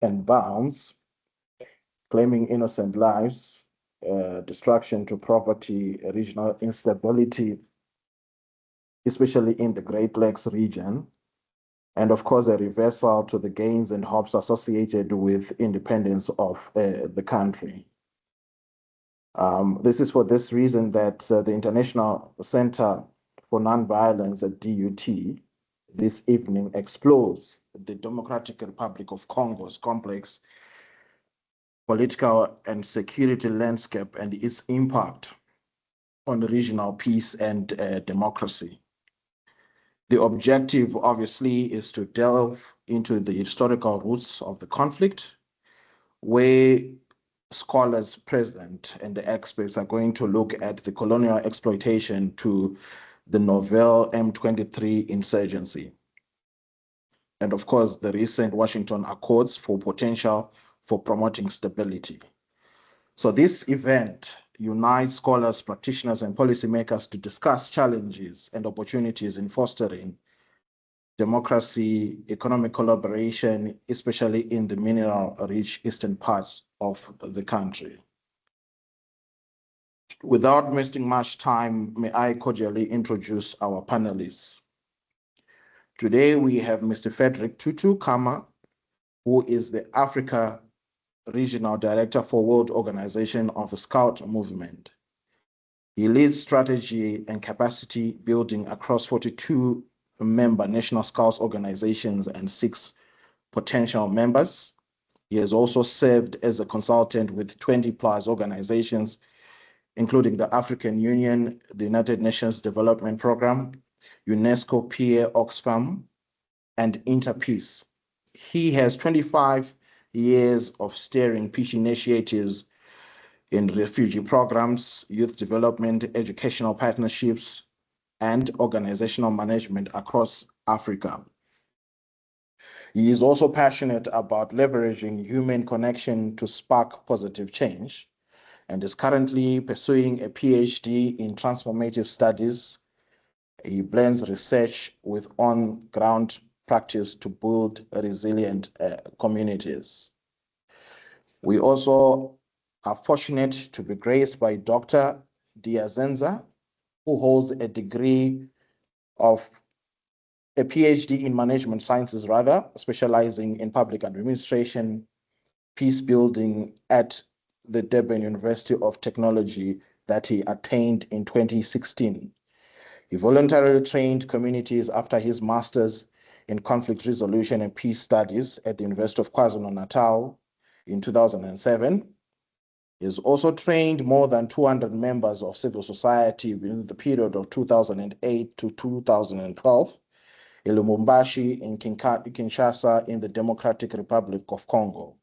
and bounds, claiming innocent lives, destruction to property, regional instability, especially in the Great Lakes region, and of course, a reversal to the gains and hopes associated with independence of the country. This is for this reason that the International Center for Nonviolence at DUT this evening explores the Democratic Republic of Congo's complex political and security landscape and its impact on regional peace and democracy. The objective, obviously, is to delve into the historical roots of the conflict, where scholars present and the experts are going to look at the colonial exploitation to the novel M23 insurgency. And of course, the recent Washington Accords for potential for promoting stability. So this event unites scholars, practitioners, and policymakers to discuss challenges and opportunities in fostering democracy, economic collaboration, especially in the mineral-rich eastern parts of the country. Without wasting much time, may I cordially introduce our panelists. Today, we have Mr. Frederick Tutu Kama, who is the Africa Regional Director for World Organization of the Scout Movement. He leads strategy and capacity building across 42 member National Scouts organizations and 6 potential members. He has also served as a consultant with 20+ organizations, including the African Union, the United Nations Development Programme, UNESCO PA Oxfam, and Interpeace. He has 25 years of steering peace initiatives in refugee programs, youth development, educational partnerships, and organizational management across Africa. He is also passionate about leveraging human connection to spark positive change and is currently pursuing a PhD in transformative studies. He blends research with on-ground practice to build resilient communities. We also are fortunate to be graced by Dr. Diazenza, who holds a degree of a PhD in management sciences, specializing in public administration, peace building at the Durban University of Technology that he attained in 2016. He voluntarily trained communities after his master's in conflict resolution and peace studies at the University of KwaZulu-Natal in 2007. He has also trained more than 200 members of civil society within the period of 2008 to 2012 in Lubumbashi, in Kinshasa, in the Democratic Republic of Congo.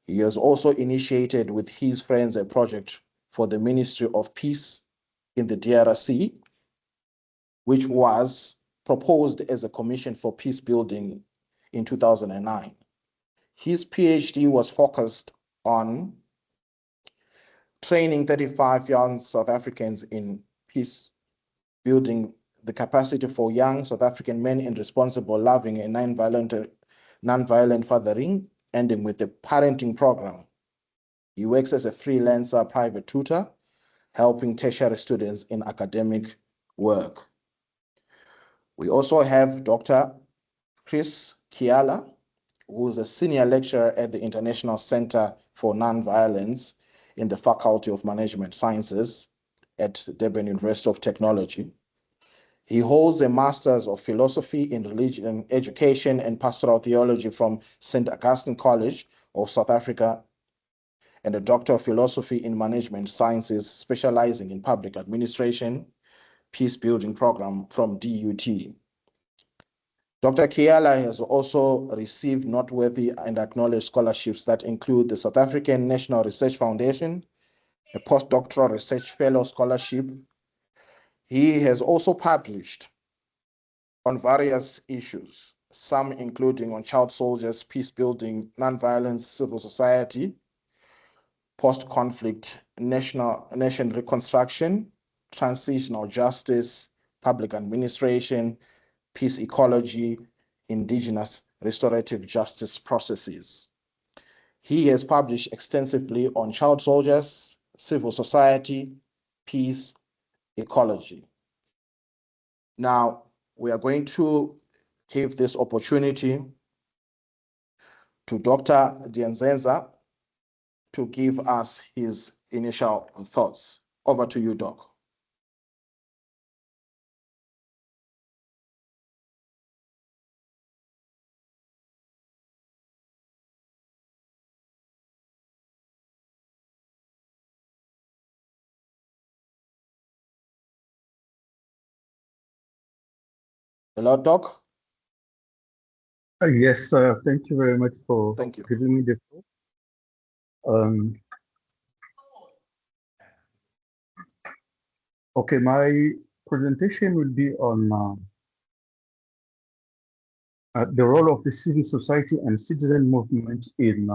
He has also initiated with his friends a project for the Ministry of Peace in the DRC, which was proposed as a commission for peace building in 2009. His PhD was focused on training 35 young South Africans in peace building, the capacity for young South African men in responsible, loving, and nonviolent fathering, ending with the parenting program. He works as a freelancer private tutor, helping tertiary students in academic work. We also have Dr. Chris Kiala, who is a senior lecturer at the International Center for Nonviolence in the Faculty of Management Sciences at Durban University of Technology. He holds a Master's of Philosophy in Religion, Education, and Pastoral Theology from St. Augustine College of South Africa, and a Doctor of Philosophy in Management Sciences, specializing in public administration, peace building program from DUT. Dr. Kiala has also received noteworthy and acknowledged scholarships that include the South African National Research Foundation, a postdoctoral research fellow scholarship. He has also published on various issues, some including on child soldiers, peace building, nonviolence, civil society, post-conflict nation reconstruction, transitional justice, public administration, peace ecology, indigenous restorative justice processes. He has published extensively on child soldiers, civil society, peace, ecology. Now, we are going to give this opportunity to Dr. Dianzenza to give us his initial thoughts. Over to you, Doc. Hello, Doc. Yes, thank you very much for giving me the floor. Okay, my presentation will be on the role of the civil society and citizen movement in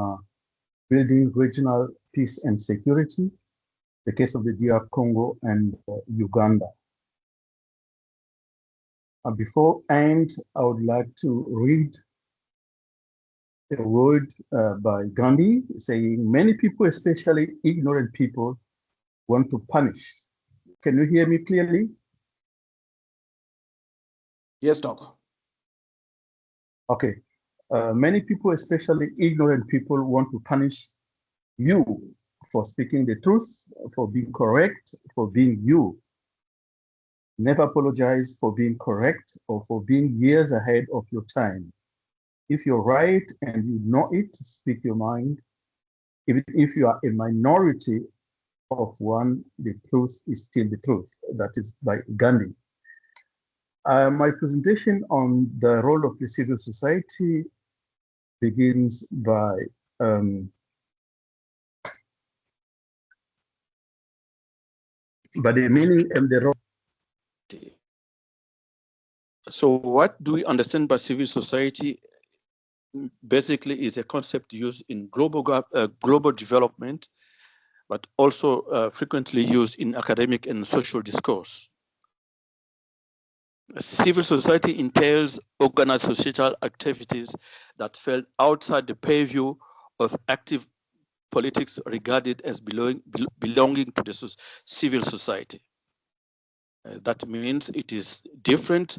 building regional peace and security, the case of the DR Congo and Uganda. Beforehand, I would like to read a word by Gandhi saying, many people, especially ignorant people, want to punish. Can you hear me clearly? Yes, Doc. Okay. Many people, especially ignorant people, want to punish you for speaking the truth, for being correct, for being you. Never apologize for being correct or for being years ahead of your time. If you're right and you know it, speak your mind. Even if you are a minority of one, the truth is still the truth. That is by Gandhi. My presentation on the role of the civil society begins by the meaning and the role. So what do we understand by civil society? Basically is a concept used in global development, but also frequently used in academic and social discourse. Civil society entails organized societal activities that fell outside the purview of active politics regarded as belonging to the civil society. That means it is different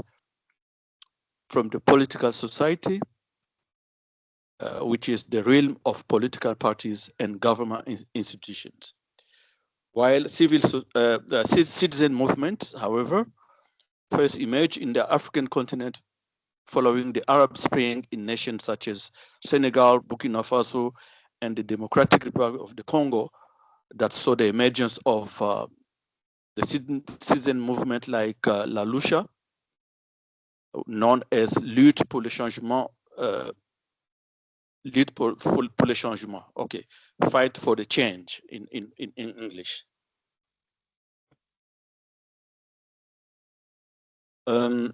from the political society, which is the realm of political parties and government institutions. While citizen movements, however, first emerged in the African continent following the Arab Spring in nations such as Senegal, Burkina Faso, and the Democratic Republic of the Congo, that saw the emergence of the citizen movement like La Lucha, known as Lutte pour le Changement, Lutte pour le Changement, okay, fight for the change in English. The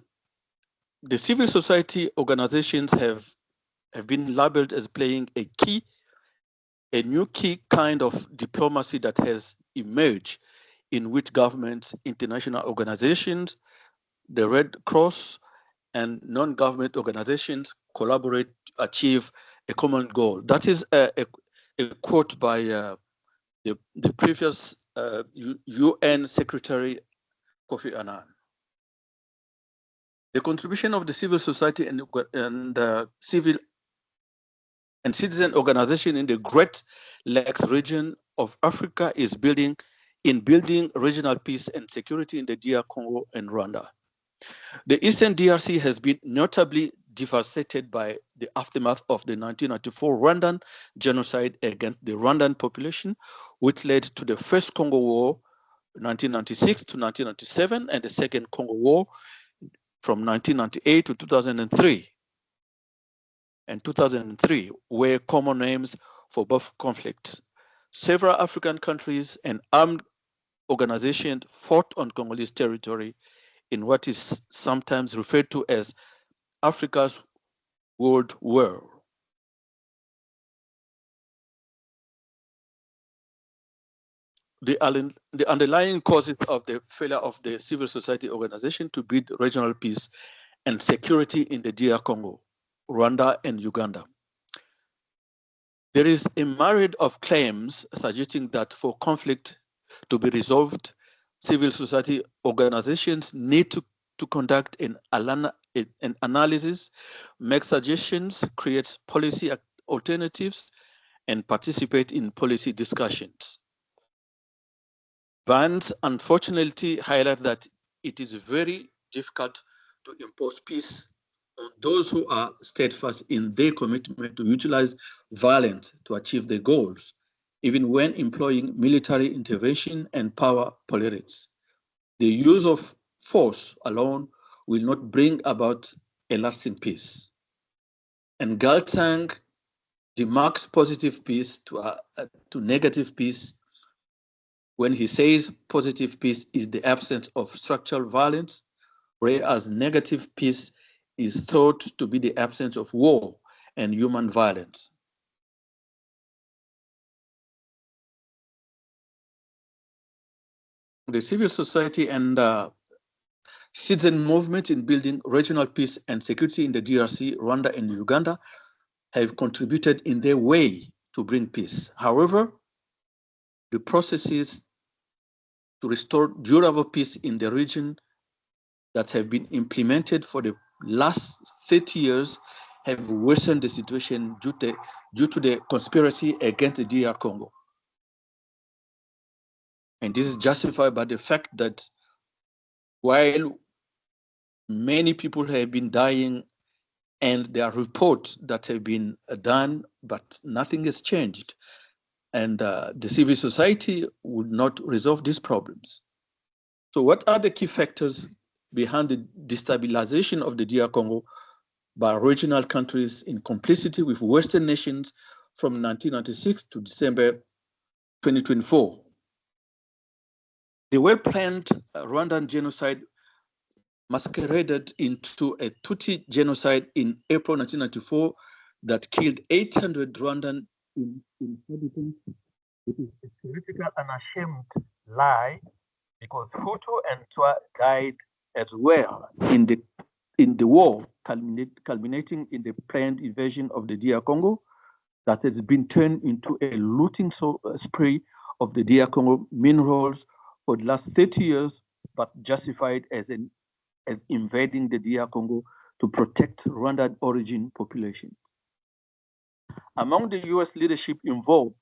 civil society organizations have been labeled as playing a new key kind of diplomacy that has emerged, in which governments, international organizations, the Red Cross, and non-government organizations collaborate to achieve a common goal. That is a quote by the previous UN Secretary Kofi Annan. The contribution of the civil society and civil and citizen organization in the Great Lakes region of Africa is building regional peace and security in the DR Congo and Rwanda. The Eastern DRC has been notably devastated by the aftermath of the 1994 Rwandan genocide against the Rwandan population, which led to the First Congo War, 1996 to 1997, and the Second Congo War from 1998 to 2003. And 2003 were common names for both conflicts. Several African countries and armed organizations fought on Congolese territory in what is sometimes referred to as Africa's World War. The underlying causes of the failure of the civil society organization to build regional peace and security in the DR Congo, Rwanda, and Uganda. There is a myriad of claims suggesting that for conflict to be resolved, civil society organizations need to conduct an analysis, make suggestions, create policy alternatives, and participate in policy discussions. Bans unfortunately highlight that it is very difficult to impose peace on those who are steadfast in their commitment to utilize violence to achieve their goals, even when employing military intervention and power politics. The use of force alone will not bring about a lasting peace. And Galtang demarks positive peace to negative peace when he says positive peace is the absence of structural violence, whereas negative peace is thought to be the absence of war and human violence. The civil society and citizen movement in building regional peace and security in the DRC, Rwanda, and Uganda have contributed in their way to bring peace. However, the processes to restore durable peace in the region that have been implemented for the last 30 years have worsened the situation due to the conspiracy against the DR Congo. And this is justified by the fact that while many people have been dying and there are reports that have been done, but nothing has changed. And the civil society would not resolve these problems. So what are the key factors behind the destabilization of the DR Congo by regional countries in complicity with Western nations from 1996 to December 2024? The well-planned Rwandan genocide masqueraded into a Tutsi genocide in April 1994 that killed 800 Rwandan inhabitants. It is a theoretical and ashamed lie because Hutu and Twa died as well in the war, culminating in the planned invasion of the DR Congo that has been turned into a looting spree of the DR Congo minerals for the last 30 years, but justified as invading the DR Congo to protect Rwandan origin population. Among the US leadership involved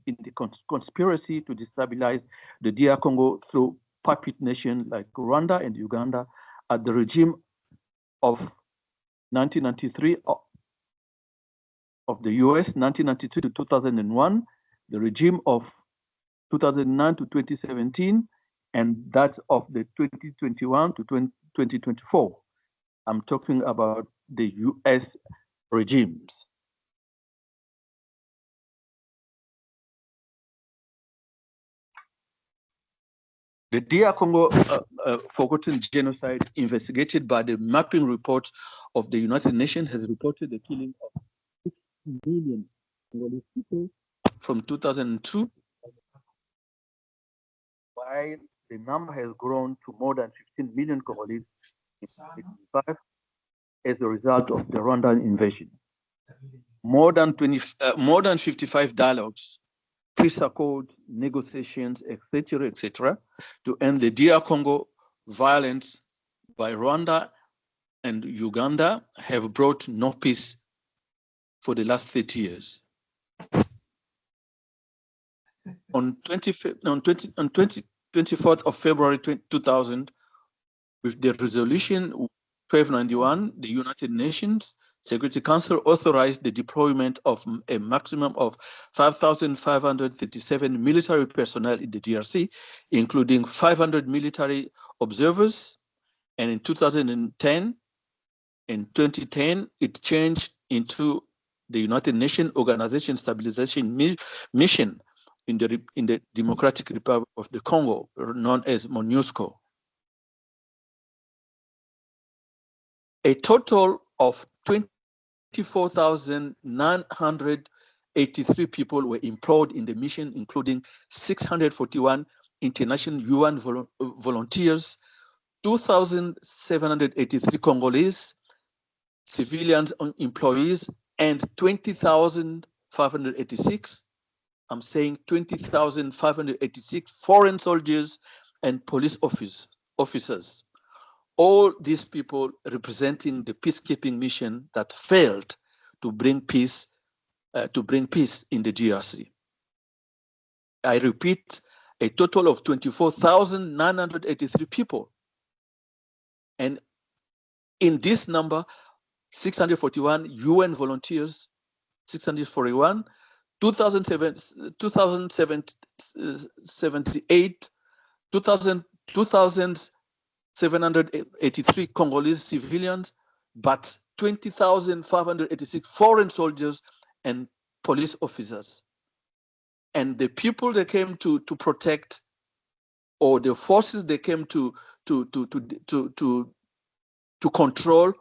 in the conspiracy to destabilize the DR Congo through puppet nations like Rwanda and Uganda at the regime of 1993 of the US, 1992 to 2001, the regime of 2009 to 2017, and that of the 2021 to 2024. I'm talking about the US regimes. The DR Congo Forgotten Genocide, investigated by the mapping report of the United Nations, has reported the killing of 6 million Congolese people from 2002, while the number has grown to more than 15 million Congolese in 2025 as a result of the Rwandan invasion. More than 55 dialogues, peace accords, negotiations, etc., to end the DR Congo violence by Rwanda and Uganda have brought no peace for the last 30 years. On 24th of February 2000, with the resolution 1291, the United Nations Security Council authorized the deployment of a maximum of 5,537 military personnel in the DRC, including 500 military observers. And in 2010, it changed into the United Nations Organization Stabilization Mission in the Democratic Republic of the Congo, known as MONUSCO. A total of 24,983 people were employed in the mission, including 641 international UN volunteers, 2,783 Congolese civilian employees, and 20,000 20,586. I'm saying 20,586 foreign soldiers and police officers. All these people representing the peacekeeping mission that failed to bring peace in the DRC. I repeat, a total of 24,983 people. And in this number, 641 UN volunteers, 641, 2,078, 2,783 Congolese civilians, but 20,586 foreign soldiers and police officers. And the people they came to protect, or the forces they came to control,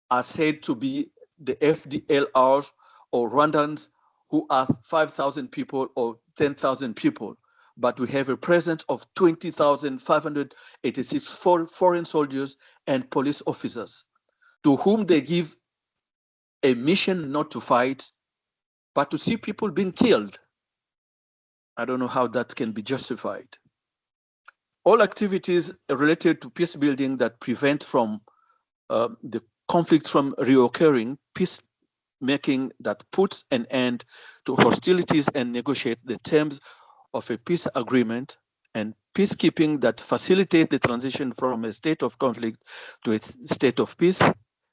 are said to be the FDLRs or Rwandans, who are 5,000 people or 10,000 people. But we have a presence of 20,586 foreign soldiers and police officers, to whom they give a mission not to fight, but to see people being killed. I don't know how that can be justified. All activities related to peace building that prevent from the conflict from reoccurring, peacemaking that puts an end to hostilities and negotiate the terms of a peace agreement, and peacekeeping that facilitate the transition from a state of conflict to a state of peace,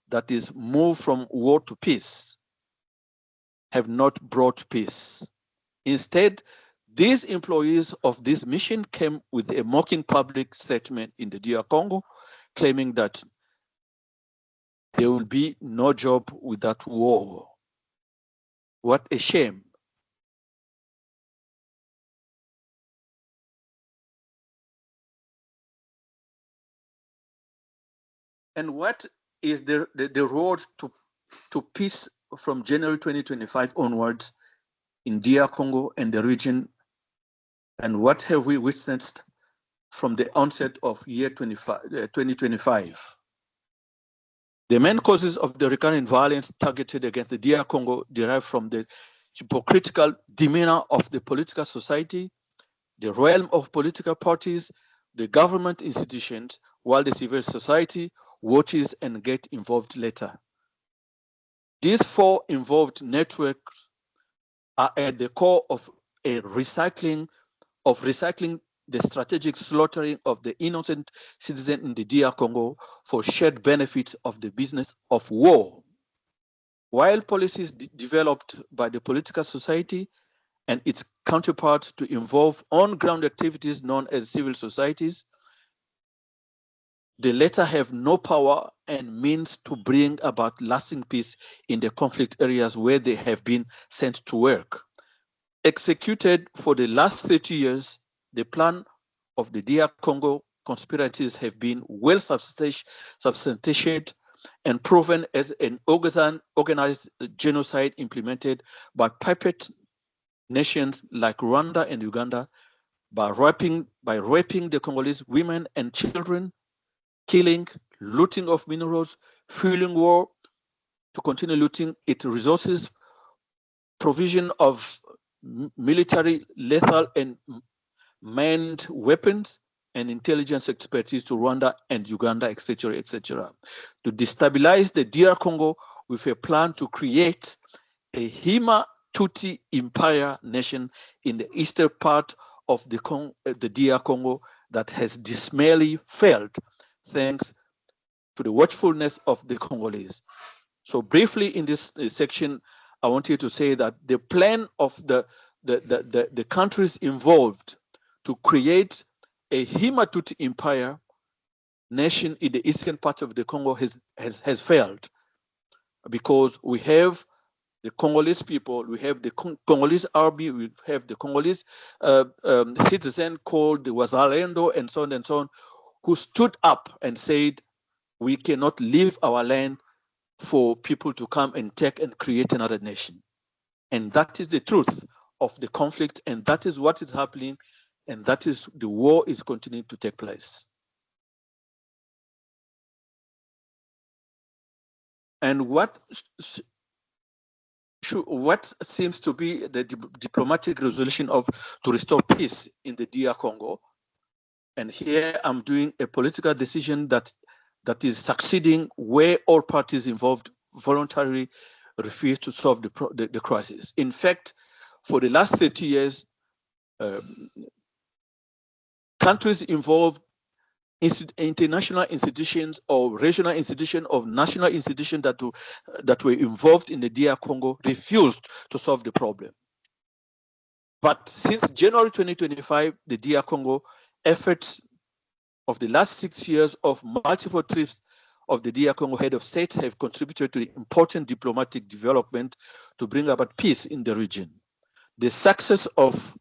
that is, move from war to peace, have not brought peace. Instead, these employees of this mission came with a mocking public statement in the DR Congo, claiming that there will be no job without war. What a shame. And what is the road to peace from January 2025 onwards in DR Congo and the region? And what have we witnessed from the onset of year 2025? The main causes of the recurrent violence targeted against the DR Congo derive from the hypocritical demeanor of the political society, the realm of political parties, the government institutions, while the civil society watches and gets involved later. These four involved networks are at the core of recycling the strategic slaughtering of the innocent citizen in the DR Congo for shared benefits of the business of war. While policies developed by the political society and its counterparts to involve on-ground activities known as civil societies, the latter have no power and means to bring about lasting peace in the conflict areas where they have been sent to work. Executed for the last 30 years, the plan of the DR Congo conspirators have been well substantiated and proven as an organized genocide implemented by puppet nations like Rwanda and Uganda by raping the Congolese women and children, killing, looting of minerals, fueling war, to continue looting its resources, provision of military, lethal, and manned weapons, and intelligence expertise to Rwanda and Uganda, etc., etc., to destabilize the DR Congo with a plan to create a Hima-Tutsi empire nation in the eastern part of the DR Congo that has dismally failed, thanks to the watchfulness of the Congolese. So briefly in this section, I want you to say that the plan of the countries involved to create a Hima-Tutsi empire nation in the eastern part of the Congo has failed, because we have the Congolese people, we have the Congolese army, we have the Congolese citizen called the Wazalendo, and so on, who stood up and said, we cannot leave our land for people to come and take and create another nation. And that is the truth of the conflict, and that is what is happening, and that is the war is continuing to take place. And what what seems to be the diplomatic resolution to restore peace in the DR Congo. And here I'm doing a political decision that is succeeding where all parties involved voluntarily refuse to solve the crisis. In fact, for the last 30 years, countries involved, international institutions or regional institutions or national institutions that were involved in the DR Congo refused to solve the problem. But since January 2025, the DR Congo efforts of the last 6 years of multiple trips of the DR Congo head of state have contributed to the important diplomatic development to bring about peace in the region. The success of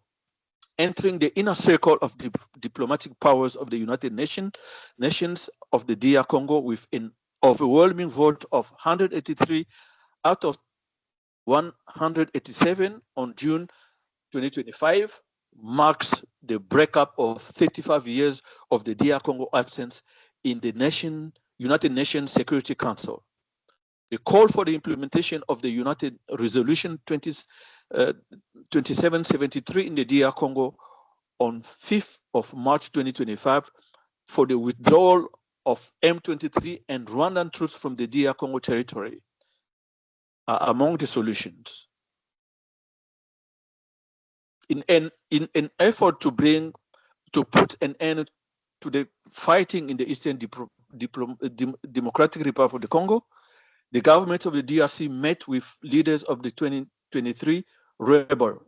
entering the inner circle of the diplomatic powers of the United Nations of the DR Congo with an overwhelming vote of 183 out of 187 on June 2025 marks the breakup of 35 years of the DR Congo absence in the United Nations Security Council. The call for the implementation of the United Resolution 2773 in the DR Congo on 5th of March 2025 for the withdrawal of M23 and Rwandan troops from the DR Congo territory are among the solutions. In an effort to put an end to the fighting in the Eastern Democratic Republic of the Congo, the government of the DRC met with leaders of the 2023 rebel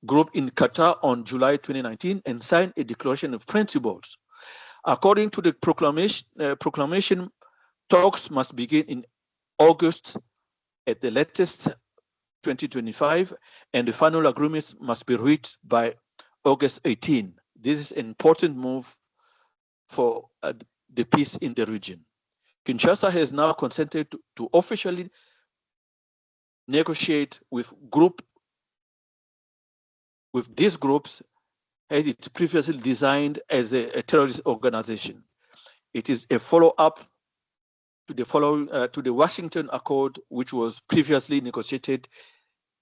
group in Qatar on July 2019 and signed a declaration of principles. According to the proclamation, talks must begin in August at the latest 2025, and the final agreements must be reached by August 18. This is an important move for the peace in the region. Kinshasa has now consented to officially negotiate with these groups as it previously designed as a terrorist organization. It is a follow-up to the Washington Accord, which was previously negotiated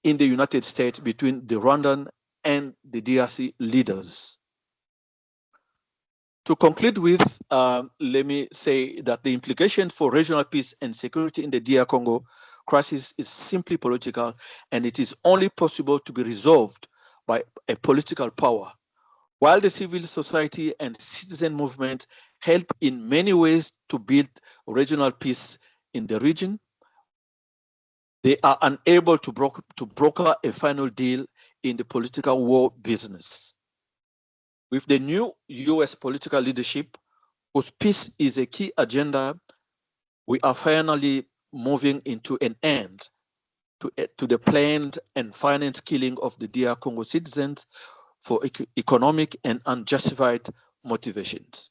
in the United States between the Rwandan and the DRC leaders. To conclude with, let me say that the implication for regional peace and security in the DR Congo crisis is simply political, and it is only possible to be resolved by a political power. While the civil society and citizen movement help in many ways to build regional peace in the region, they are unable to broker a final deal in the political war business. With the new US political leadership, whose peace is a key agenda, we are finally moving into an end to the planned and financed killing of the DR Congo citizens for economic and unjustified motivations.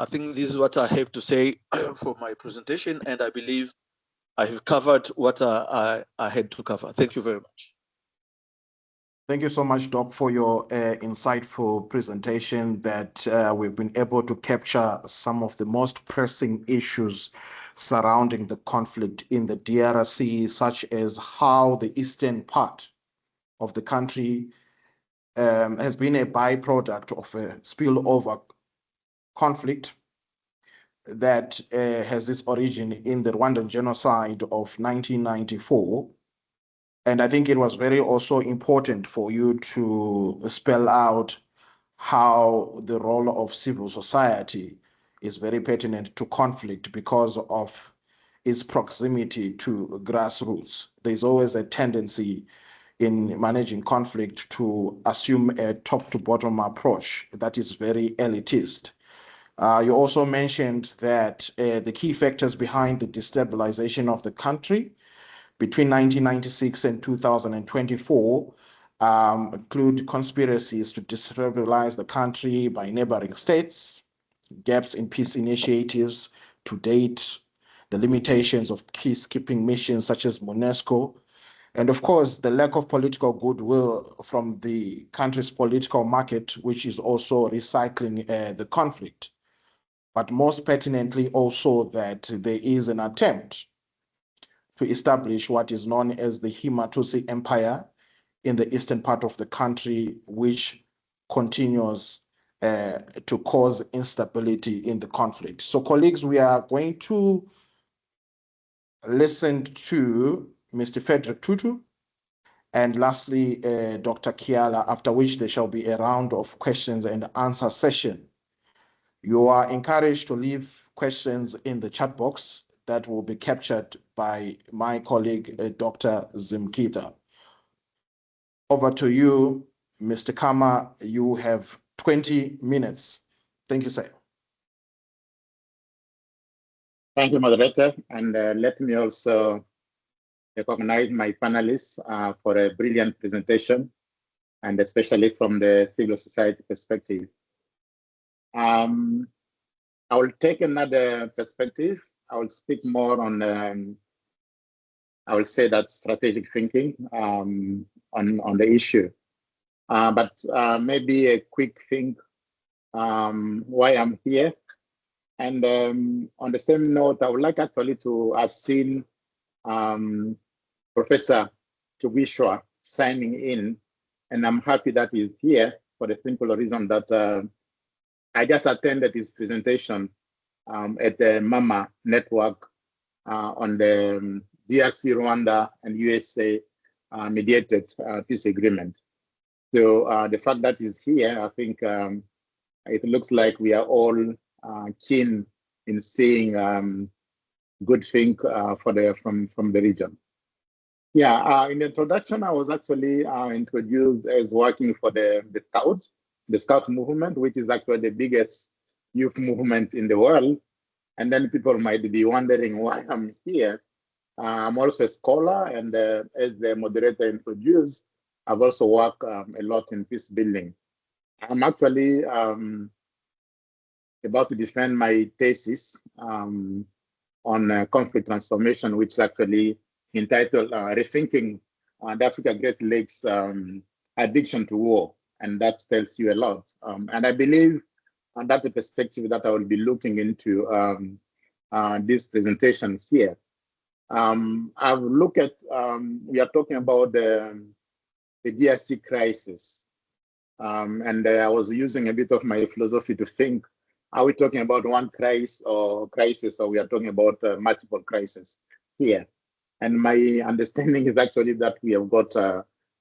I think this is what I have to say for my presentation, and I believe I have covered what I had to cover. Thank you very much. Thank you so much, Doc, for your insightful presentation that we've been able to capture some of the most pressing issues surrounding the conflict in the DRC, such as how the eastern part of the country has been a byproduct of a spillover conflict that has its origin in the Rwandan genocide of 1994. And I think it was very also important for you to spell out how the role of civil society is very pertinent to conflict because of its proximity to grassroots. There's always a tendency in managing conflict to assume a top-to-bottom approach that is very elitist. You also mentioned that the key factors behind the destabilization of the country between 1996 and 2024 include conspiracies to destabilize the country by neighboring states, gaps in peace initiatives to date, the limitations of peacekeeping missions such as MONUSCO, and of course, the lack of political goodwill from the country's political market, which is also recycling the conflict. But most pertinently also that there is an attempt to establish what is known as the Hima-Tutsi Empire in the eastern part of the country, which continues to cause instability in the conflict. So colleagues, we are going to listen to Mr. Frederick Tutu, and lastly, Dr. Kiala, after which there shall be a round of questions and answer session. You are encouraged to leave questions in the chat box that will be captured by my colleague, Dr. Zimkita. Over to you, Mr. Kama. You have 20 minutes. Thank you, sir. Thank you, moderator. And let me also recognize my panelists for a brilliant presentation, and especially from the civil society perspective. I will take another perspective. I will speak more on, I will say that strategic thinking on the issue. But maybe a quick thing why I'm here. And on the same note, I would like actually to have seen Professor Tubishwa signing in, and I'm happy that he's here for the simple reason that I just attended his presentation at the MAMA network on the DRC, Rwanda, and USA mediated peace agreement. So the fact that he's here, I think it looks like we are all keen in seeing good thing from the region. Yeah, in the introduction, I was actually introduced as working for the Scouts, the Scout movement, which is actually the biggest youth movement in the world. And then people might be wondering why I'm here. I'm also a scholar, and as the moderator introduced, I've also worked a lot in peace building. I'm actually about to defend my thesis on conflict transformation, which is actually entitled Rethinking the Africa Great Lakes Addiction to War. And that tells you a lot. And I believe on that perspective that I will be looking into this presentation here. I've looked at, we are talking about the DRC crisis. And I was using a bit of my philosophy to think, are we talking about one crisis, or we are talking about multiple crises here? And my understanding is actually that we have got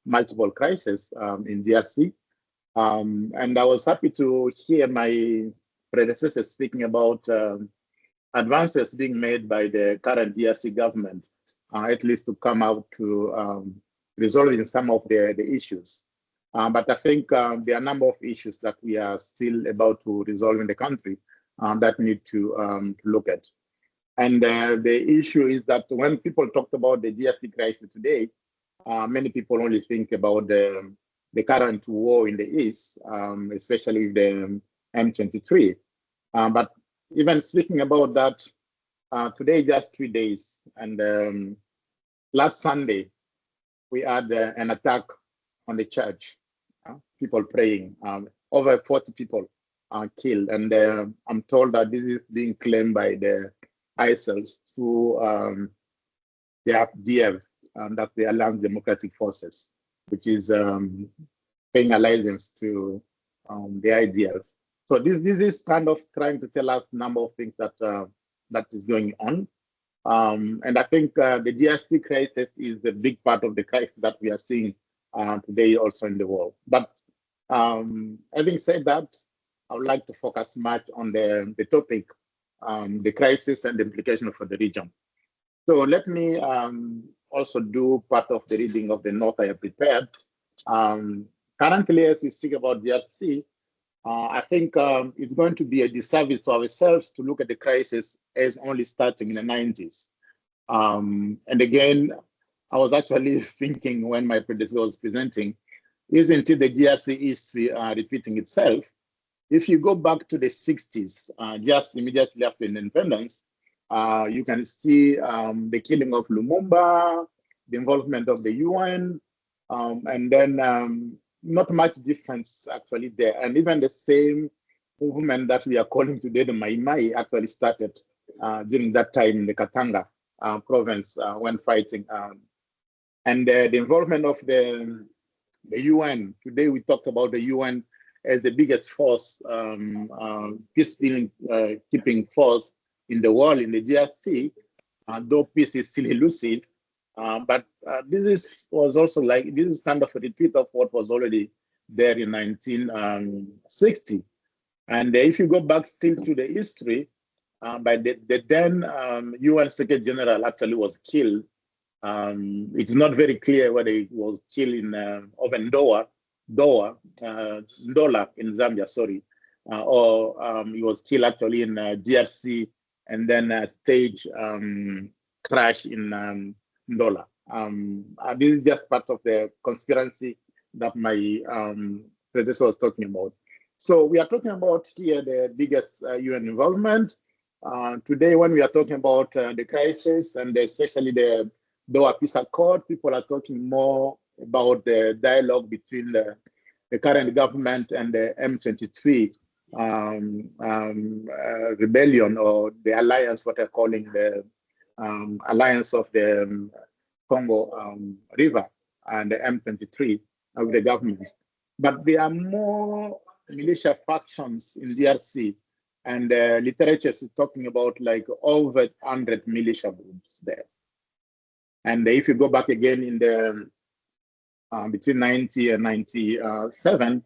multiple crises in DRC. And I was happy to hear my predecessor speaking about advances being made by the current DRC government, at least to come out to resolving some of the issues. But I think there are a number of issues that we are still about to resolve in the country that need to look at. And the issue is that when people talked about the DRC crisis today, many people only think about the current war in the East, especially the M23. But even speaking about that, today just 3 days, and last Sunday, we had an attack on the church, people praying, over 40 people are killed. And I'm told that this is being claimed by the ISILs through the FDF, that's the Alliance Democratic Forces, which is paying a license to the IDF. So this is kind of trying to tell us a number of things that that is going on. And I think the DRC crisis is a big part of the crisis that we are seeing today also in the world. But having said that, I would like to focus much on the topic, the crisis and the implication for the region. So let me also do part of the reading of the note I have prepared. Currently, as we speak about DRC, I think it's going to be a disservice to ourselves to look at the crisis as only starting in the 90s. And again, I was actually thinking when my predecessor was presenting, isn't it the DRC history repeating itself? If you go back to the 60s, just immediately after independence, you can see the killing of Lumumba, the involvement of the UN, and then not much difference actually there. And even the same movement that we are calling today the Mai Mai actually started during that time in the Katanga province when fighting. And the involvement of the UN. Today we talked about the UN as the biggest force, peace-building, keeping force in the world, in the DRC, though peace is still elusive. But this was also like, this is kind of a repeat of what was already there in 1960. And if you go back still to the history, by the then UN Secretary General actually was killed. It's not very clear whether he was killed in Ndola in Zambia, sorry, or he was killed actually in DRC and then a stage crash in Ndola. This is just part of the conspiracy that my predecessor was talking about. So we are talking about here the biggest UN involvement. Today, when we are talking about the crisis and especially the Doha Peace Accord, people are talking more about the dialogue between the current government and the M23 rebellion, or the alliance, what they're calling the alliance of the Congo River and the M23 with the government. But there are more militia factions in DRC, and literature is talking about like over 100 militia groups there. And if you go back again in the between 90 and 97,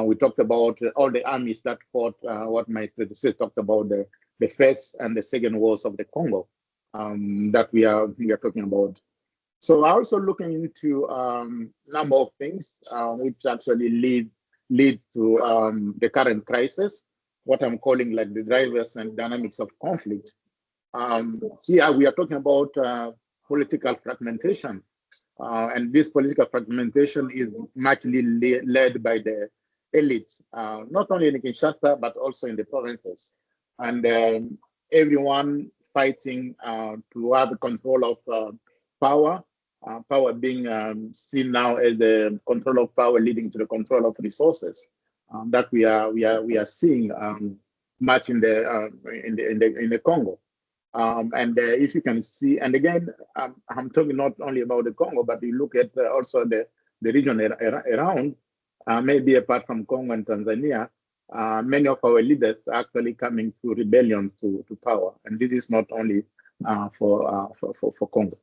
we talked about all the armies that fought what my predecessor talked about, the first and the second wars of the Congo that we are talking about. So also looking into number of things which actually lead to the current crisis, what I'm calling like the drivers and dynamics of conflict. Here we are talking about political fragmentation. And this political fragmentation is muchly led by the elites, not only in Kinshasa, but also in the provinces. And everyone fighting to have control of power, power being seen now as the control of power leading to the control of resources that we are seeing much in the Congo. And if you can see, and again, I'm talking not only about the Congo, but you look at also the region around, maybe apart from Congo and Tanzania, many of our leaders are actually coming through rebellions to power. And this is not only for Congo.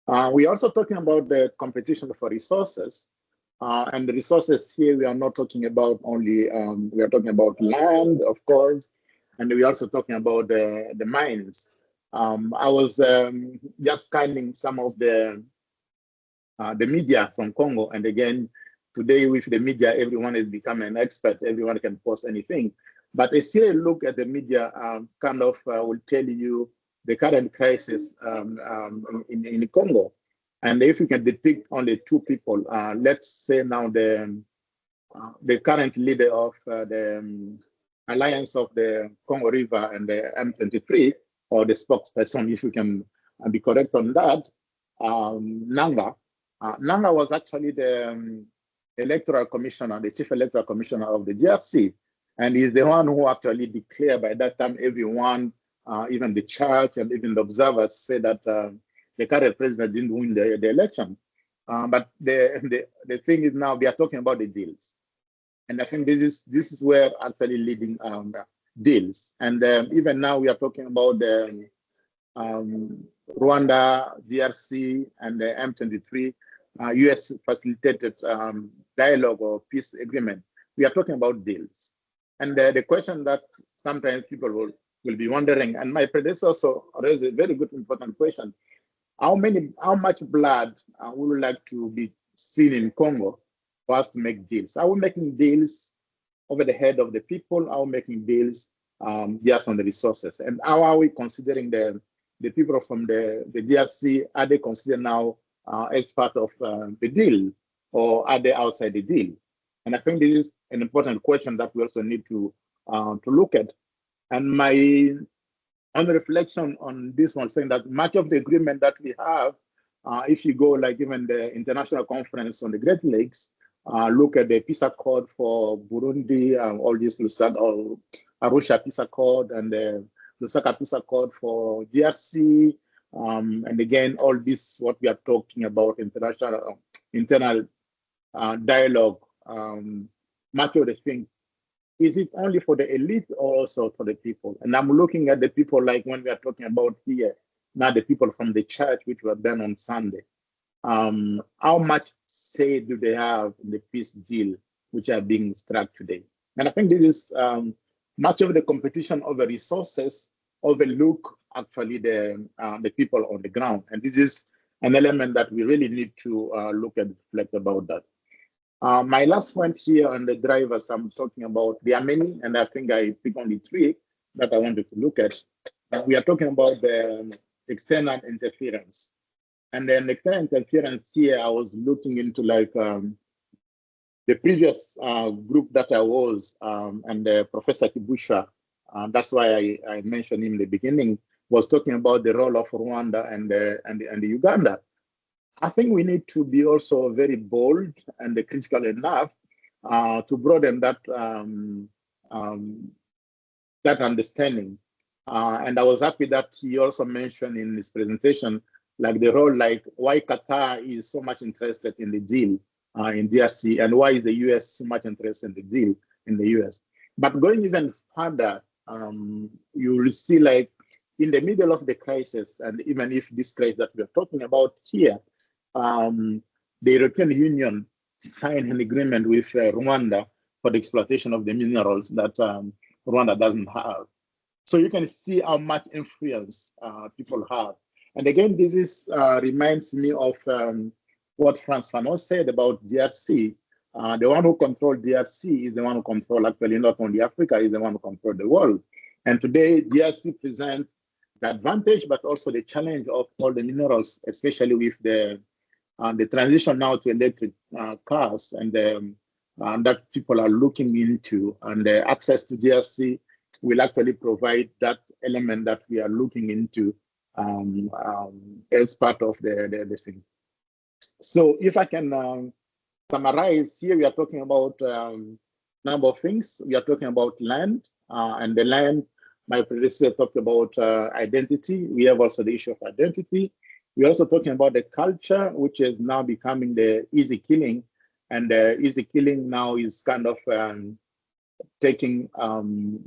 We're also talking about the competition for resources. And the resources here, we are not talking about only, we are talking about land, of course, and we're also talking about the mines. I was just scanning some of the media from Congo, and again, today with the media, everyone has become an expert. Everyone can post anything. But a serious look at the media kind of will tell you the current crisis in Congo. And if you can depict only two people, let's say now the current leader of the alliance of the Congo River and the M23, or the spokesperson, if you can be correct on that, Nanga. Nanga was actually the electoral commissioner, the chief electoral commissioner of the DRC. And he's the one who actually declared by that time, everyone, even the church and even the observers said that the current president didn't win the election. But the thing is now they are talking about the deals. And I think this is where actually leading deals. And even now we are talking about the Rwanda, DRC, and the M23 US facilitated dialogue or peace agreement. We are talking about deals. And the question that sometimes people will be wondering, and my predecessor also raised a very good important question: how much blood would you like to be seen in Congo for us to make deals? Are we making deals over the head of the people? Are we making deals just on the resources? And how are we considering the people from the DRC? Are they considered now as part of the deal, or are they outside the deal? And I think this is an important question that we also need to look at. And my on the reflection on this one, saying that much of the agreement that we have, if you go like even the international conference on the Great Lakes, look at the peace accord for Burundi, all this Arusha peace accord, and the Lusaka peace accord for DRC, And again, all this, what we are talking about, internal dialogue, much of the thing, is it only for the elite or also for the people? And I'm looking at the people, like when we are talking about here, now the people from the church, which were done on Sunday. How much say do they have in the peace deal which are being struck today? And I think this is much of the competition over resources overlook actually the people on the ground. And this is an element that we really need to look and reflect about that. My last point here on the drivers I'm talking about, there are many, and I think I pick only 3 that I wanted to look at. We are talking about the external interference. And then external interference here, I was looking into like the previous group that I was, and Professor Kibusha, that's why I mentioned him in the beginning, was talking about the role of Rwanda and the Uganda. I think we need to be also very bold and critical enough to broaden that that understanding. And I was happy that he also mentioned in his presentation, like the role, like why Qatar is so much interested in the deal in DRC, and why is the US so much interested in the deal in the US. But going even further, you will see like in the middle of the crisis, and even if this crisis that we're talking about here, the European Union signed an agreement with Rwanda for the exploitation of the minerals that Rwanda doesn't have. So you can see how much influence people have. And again, this is reminds me of what Frantz Fanon said about DRC. The one who controls DRC is the one who controls actually not only Africa, is the one who controls the world. And today, DRC presents the advantage, but also the challenge of all the minerals, especially with the transition now to electric cars, and that people are looking into. And access to DRC will actually provide that element that we are looking into as part of the thing. So if I can summarize, here we are talking about number of things. We are talking about land, and the land, my predecessor talked about identity. We have also the issue of identity. We're also talking about the culture, which is now becoming the easy killing. And the easy killing now is kind of taking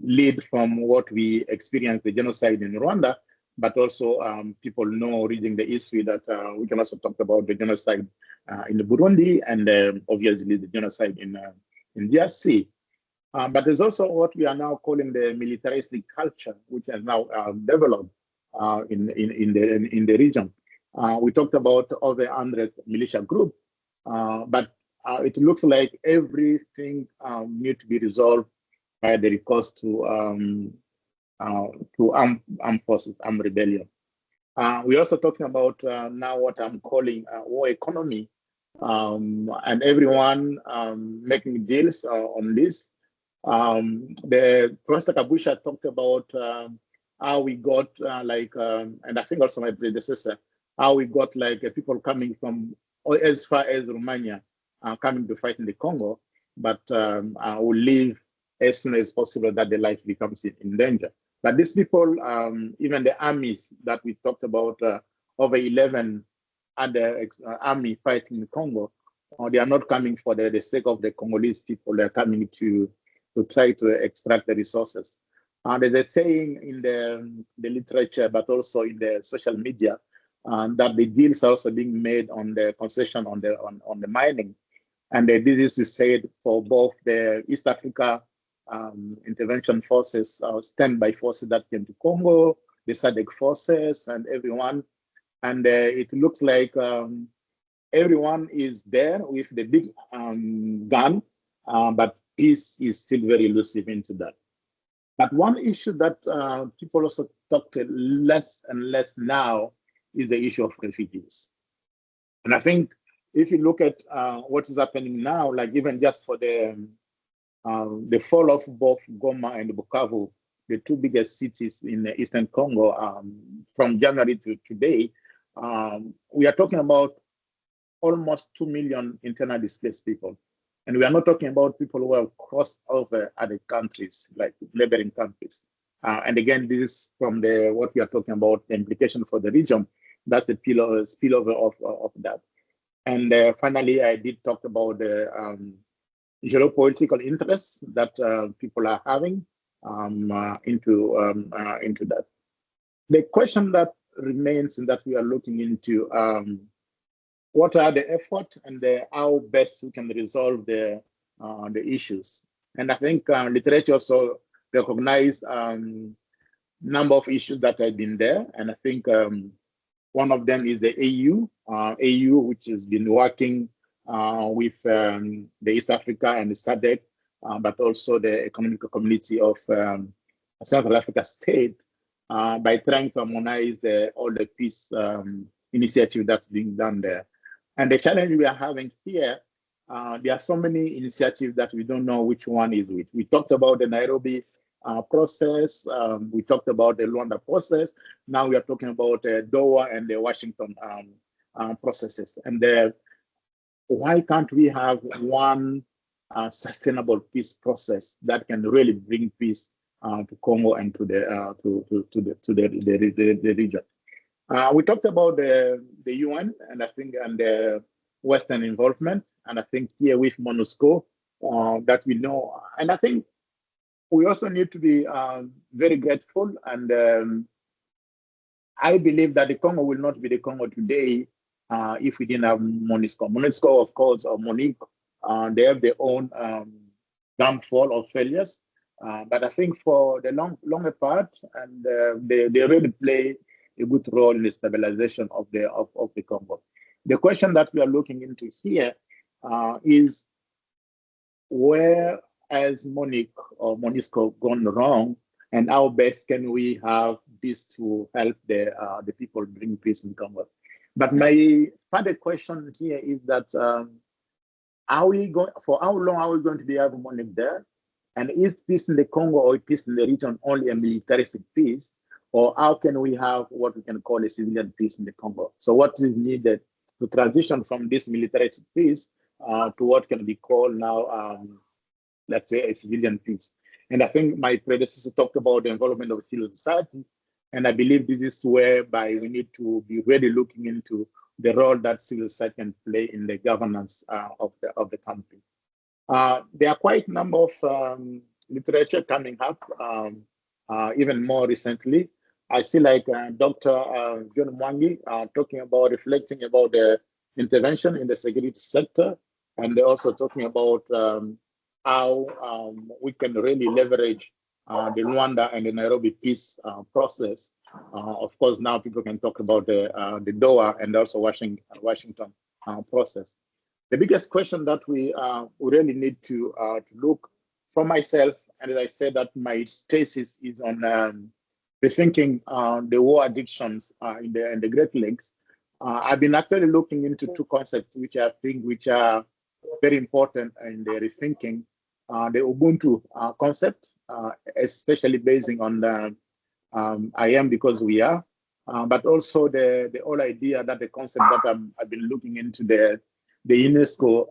lead from what we experienced, the genocide in Rwanda, but also people know, reading the history, that we can also talk about the genocide in the Burundi, and obviously the genocide in DRC. But there's also what we are now calling the militaristic culture, which has now developed in the region. We talked about over 100 militia groups, but it looks like everything needs to be resolved by the recourse to armed forces, armed rebellion. We're also talking about now what I'm calling war economy, and everyone making deals on this. The Professor Kabusha talked about how we got and I think also my predecessor, how we got like people coming from as far as Romania coming to fight in the Congo, but will leave as soon as possible that their life becomes in danger. But these people, even the armies that we talked about, over 11 other army fighting in Congo, they are not coming for the sake of the Congolese people. They're coming to try to extract the resources. There's a saying in the literature, but also in the social media, that the deals are also being made on the concession on the mining. And this is said for both the East Africa intervention forces, standby forces that came to Congo, the SADC forces, and everyone. And it looks like everyone is there with the big gun, but peace is still very elusive into that. But one issue that people also talk less and less now is the issue of refugees. And I think if you look at what is happening now, like even just for the fall of both Goma and Bukavu, the 2 biggest cities in the Eastern Congo, from January to today, we are talking about almost 2 million internally displaced people. And we are not talking about people who have crossed over other countries, like neighboring countries. And again, this is from what we are talking about, the implication for the region. That's the spillover of that. And finally, I did talk about the geopolitical interests that people are having into that. The question that remains and that we are looking into, what are the efforts and how best we can resolve the issues. And I think literature also recognize number of issues that have been there. And I think one of them is the AU, which has been working with the East Africa and the SADC, but also the Economic Community of Central Africa State, by trying to harmonize all the peace initiative that's being done there. And the challenge we are having here, there are so many initiatives that we don't know which one is which. We talked about the Nairobi process. We talked about the Luanda process. Now we are talking about Doha and the Washington processes. And why can't we have one sustainable peace process that can really bring peace to Congo and to the region? We talked about the UN and I think and the Western involvement, and I think here with MONUSCO that we know, and I think we also need to be very grateful. And I believe that the Congo will not be the Congo today if we didn't have MONUSCO. MONUSCO, of course, or MONUC, they have their own downfall or failures. But I think for the longer part, and they really play a good role in the stabilization of the Congo. The question that we are looking into here is where has MONUC or MONUSCO gone wrong, and how best can we have this to help the people bring peace in Congo? But my further question here is that for how long are we going to be having MONUC there? And is peace in the Congo or peace in the region only a militaristic peace? Or how can we have what we can call a civilian peace in the Congo? So what is needed to transition from this militaristic peace to what can be called now, let's say, a civilian peace? And I think my predecessor talked about the involvement of civil society. And I believe this is whereby we need to be really looking into the role that civil society can play in the governance of the country. There are quite a number of literature coming up, even more recently. I see like Dr. John Mwangi talking about, reflecting about the intervention in the security sector, and they're also talking about how we can really leverage the Rwanda and the Nairobi peace process. Of course, now people can talk about the Doha and also Washington process. The biggest question that we really need to look for myself, and as I said, that my thesis is on rethinking the war addictions in the Great Lakes. I've been actually looking into two concepts which I think are very important in the rethinking. The Ubuntu concept, especially basing on the I am because we are, but also the whole idea that the concept that I've been looking into the UNESCO,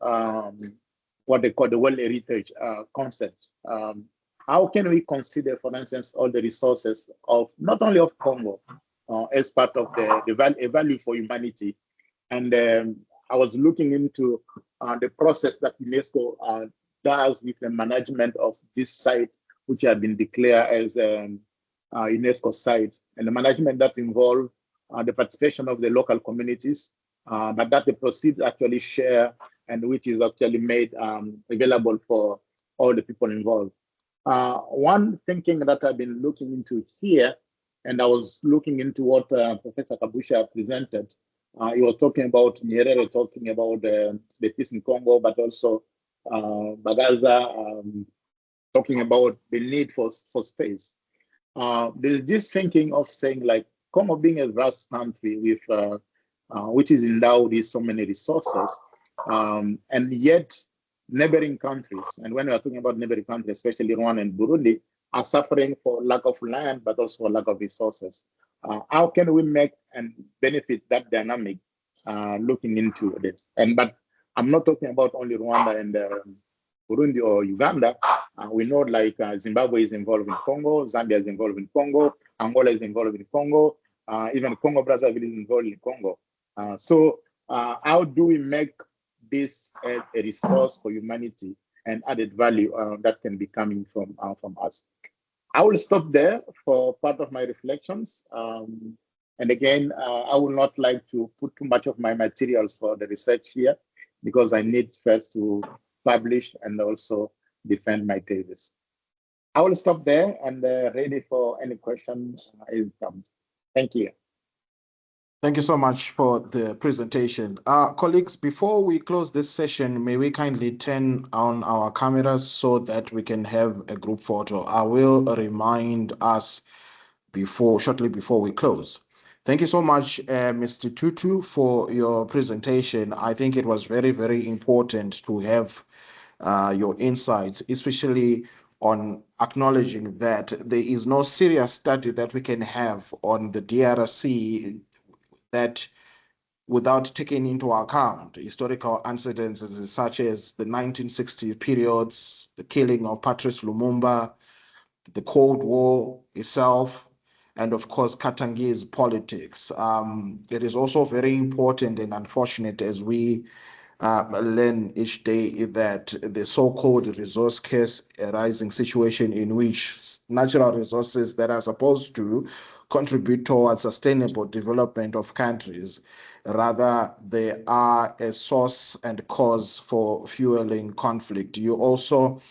what they call the World Heritage concept. How can we consider, for instance, all the resources of not only of Congo as part of the value for humanity? And I was looking into the process that UNESCO does with the management of this site, which have been declared as UNESCO site, and the management that involve the participation of the local communities, but that the proceeds actually share and which is actually made available for all the people involved. One thinking that I've been looking into here, and I was looking into what Professor Kabusha presented. He was talking about Nyerere, talking about the peace in Congo, but also Bagaza talking about the need for space. There's this thinking of saying like Congo being a vast country with which is endowed with so many resources, and yet neighboring countries, and when we are talking about neighboring countries, especially Rwanda and Burundi, are suffering for lack of land, but also for lack of resources. How can we make and benefit that dynamic looking into this? But I'm not talking about only Rwanda Burundi or Uganda. We know like Zimbabwe is involved in Congo, Zambia is involved in Congo, Angola is involved in Congo, even Congo Brazzaville is involved in Congo. So how do we make this a resource for humanity and added value that can be coming from us? I will stop there for part of my reflections. And again, I would not like to put too much of my materials for the research here because I need first to publish and also defend my thesis. I will stop there and ready for any questions if comes. Thank you. Thank you so much for the presentation. Colleagues, before we close this session, may we kindly turn on our cameras so that we can have a group photo. I will remind us shortly before we close. Thank you so much, Mr. Tutu, for your presentation. I think it was very, very important to have your insights, especially on acknowledging that there is no serious study that we can have on the DRC that without taking into account historical incidences such as the 1960 periods, the killing of Patrice Lumumba, the Cold War itself, and of course, Katangi's politics. It is also very important and unfortunate as we learn each day that the so-called resource scarce rising situation in which natural resources that are supposed to contribute towards sustainable development of countries, rather they are a source and cause for fueling conflict. You also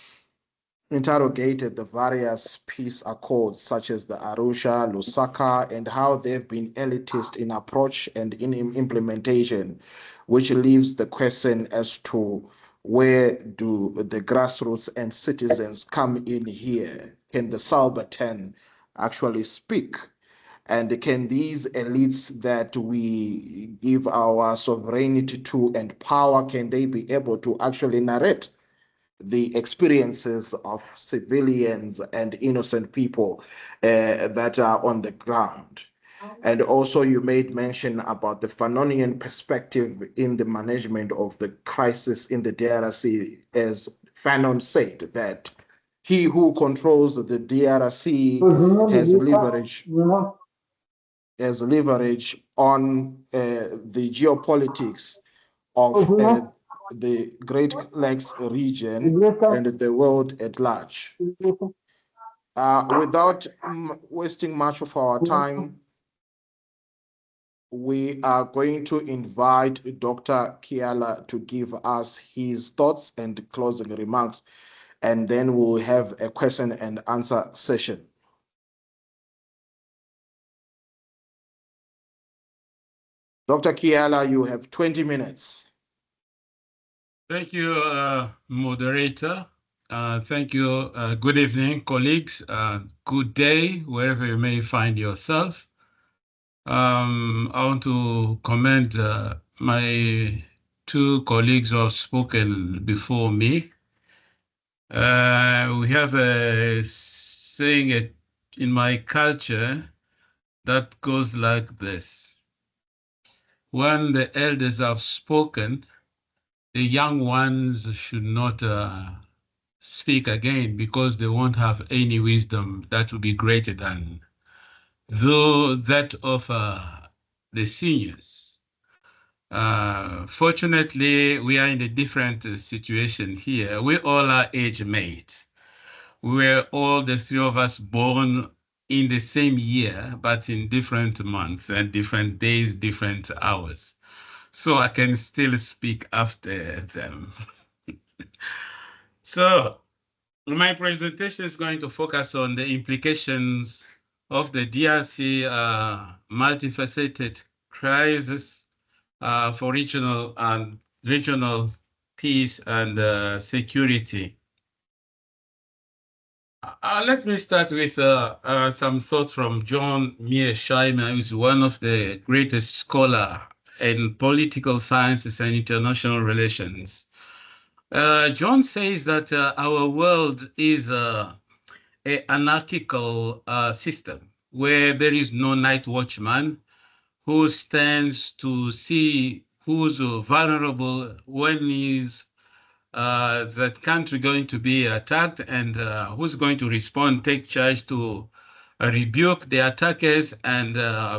interrogated the various peace accords such as the Arusha, Lusaka, and how they've been elitist in approach and in implementation, which leaves the question as to where do the grassroots and citizens come in here? Can the subaltern actually speak? And can these elites that we give our sovereignty to and power, can they be able to actually narrate the experiences of civilians and innocent people that are on the ground? And also you made mention about the Fanonian perspective in the management of the crisis in the DRC, as Fanon said, that he who controls the DRC has leverage on the geopolitics of the Great Lakes region and the world at large. Without wasting much of our time, we are going to invite Dr. Kiala to give us his thoughts and closing remarks, and then we'll have a question and answer session. Dr. Kiala, you have 20 minutes. Thank you, moderator. Thank you. Good evening, colleagues. Good day, wherever you may find yourself. I want to commend my two colleagues who have spoken before me. We have a saying in my culture that goes like this: when the elders have spoken, the young ones should not speak again, because they won't have any wisdom that will be greater than that of the seniors. Fortunately, we are in a different situation here. We all are age mates. We were all, the three of us, born in the same year, but in different months and different days, different hours. So I can still speak after them. So my presentation is going to focus on the implications of the DRC multifaceted crisis for regional peace and security. Let me start with some thoughts from John Mearsheimer, who is one of the greatest scholars in political sciences and international relations. John says that our world is an anarchical system where there is no night watchman who stands to see who's vulnerable when he's that country going to be attacked, and who's going to respond, take charge to rebuke the attackers and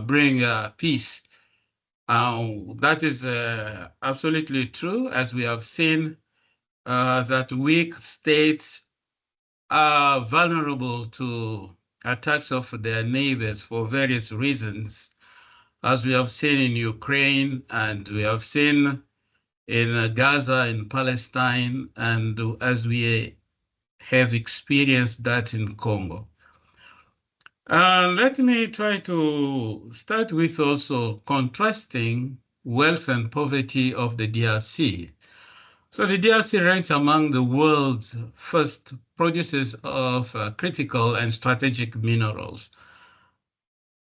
bring peace. That is absolutely true, as we have seen that weak states are vulnerable to attacks of their neighbors for various reasons, as we have seen in Ukraine, and we have seen in Gaza, in Palestine, and as we have experienced that in Congo. Let me try to start with also contrasting wealth and poverty of the DRC. So the DRC ranks among the world's first producers of critical and strategic minerals.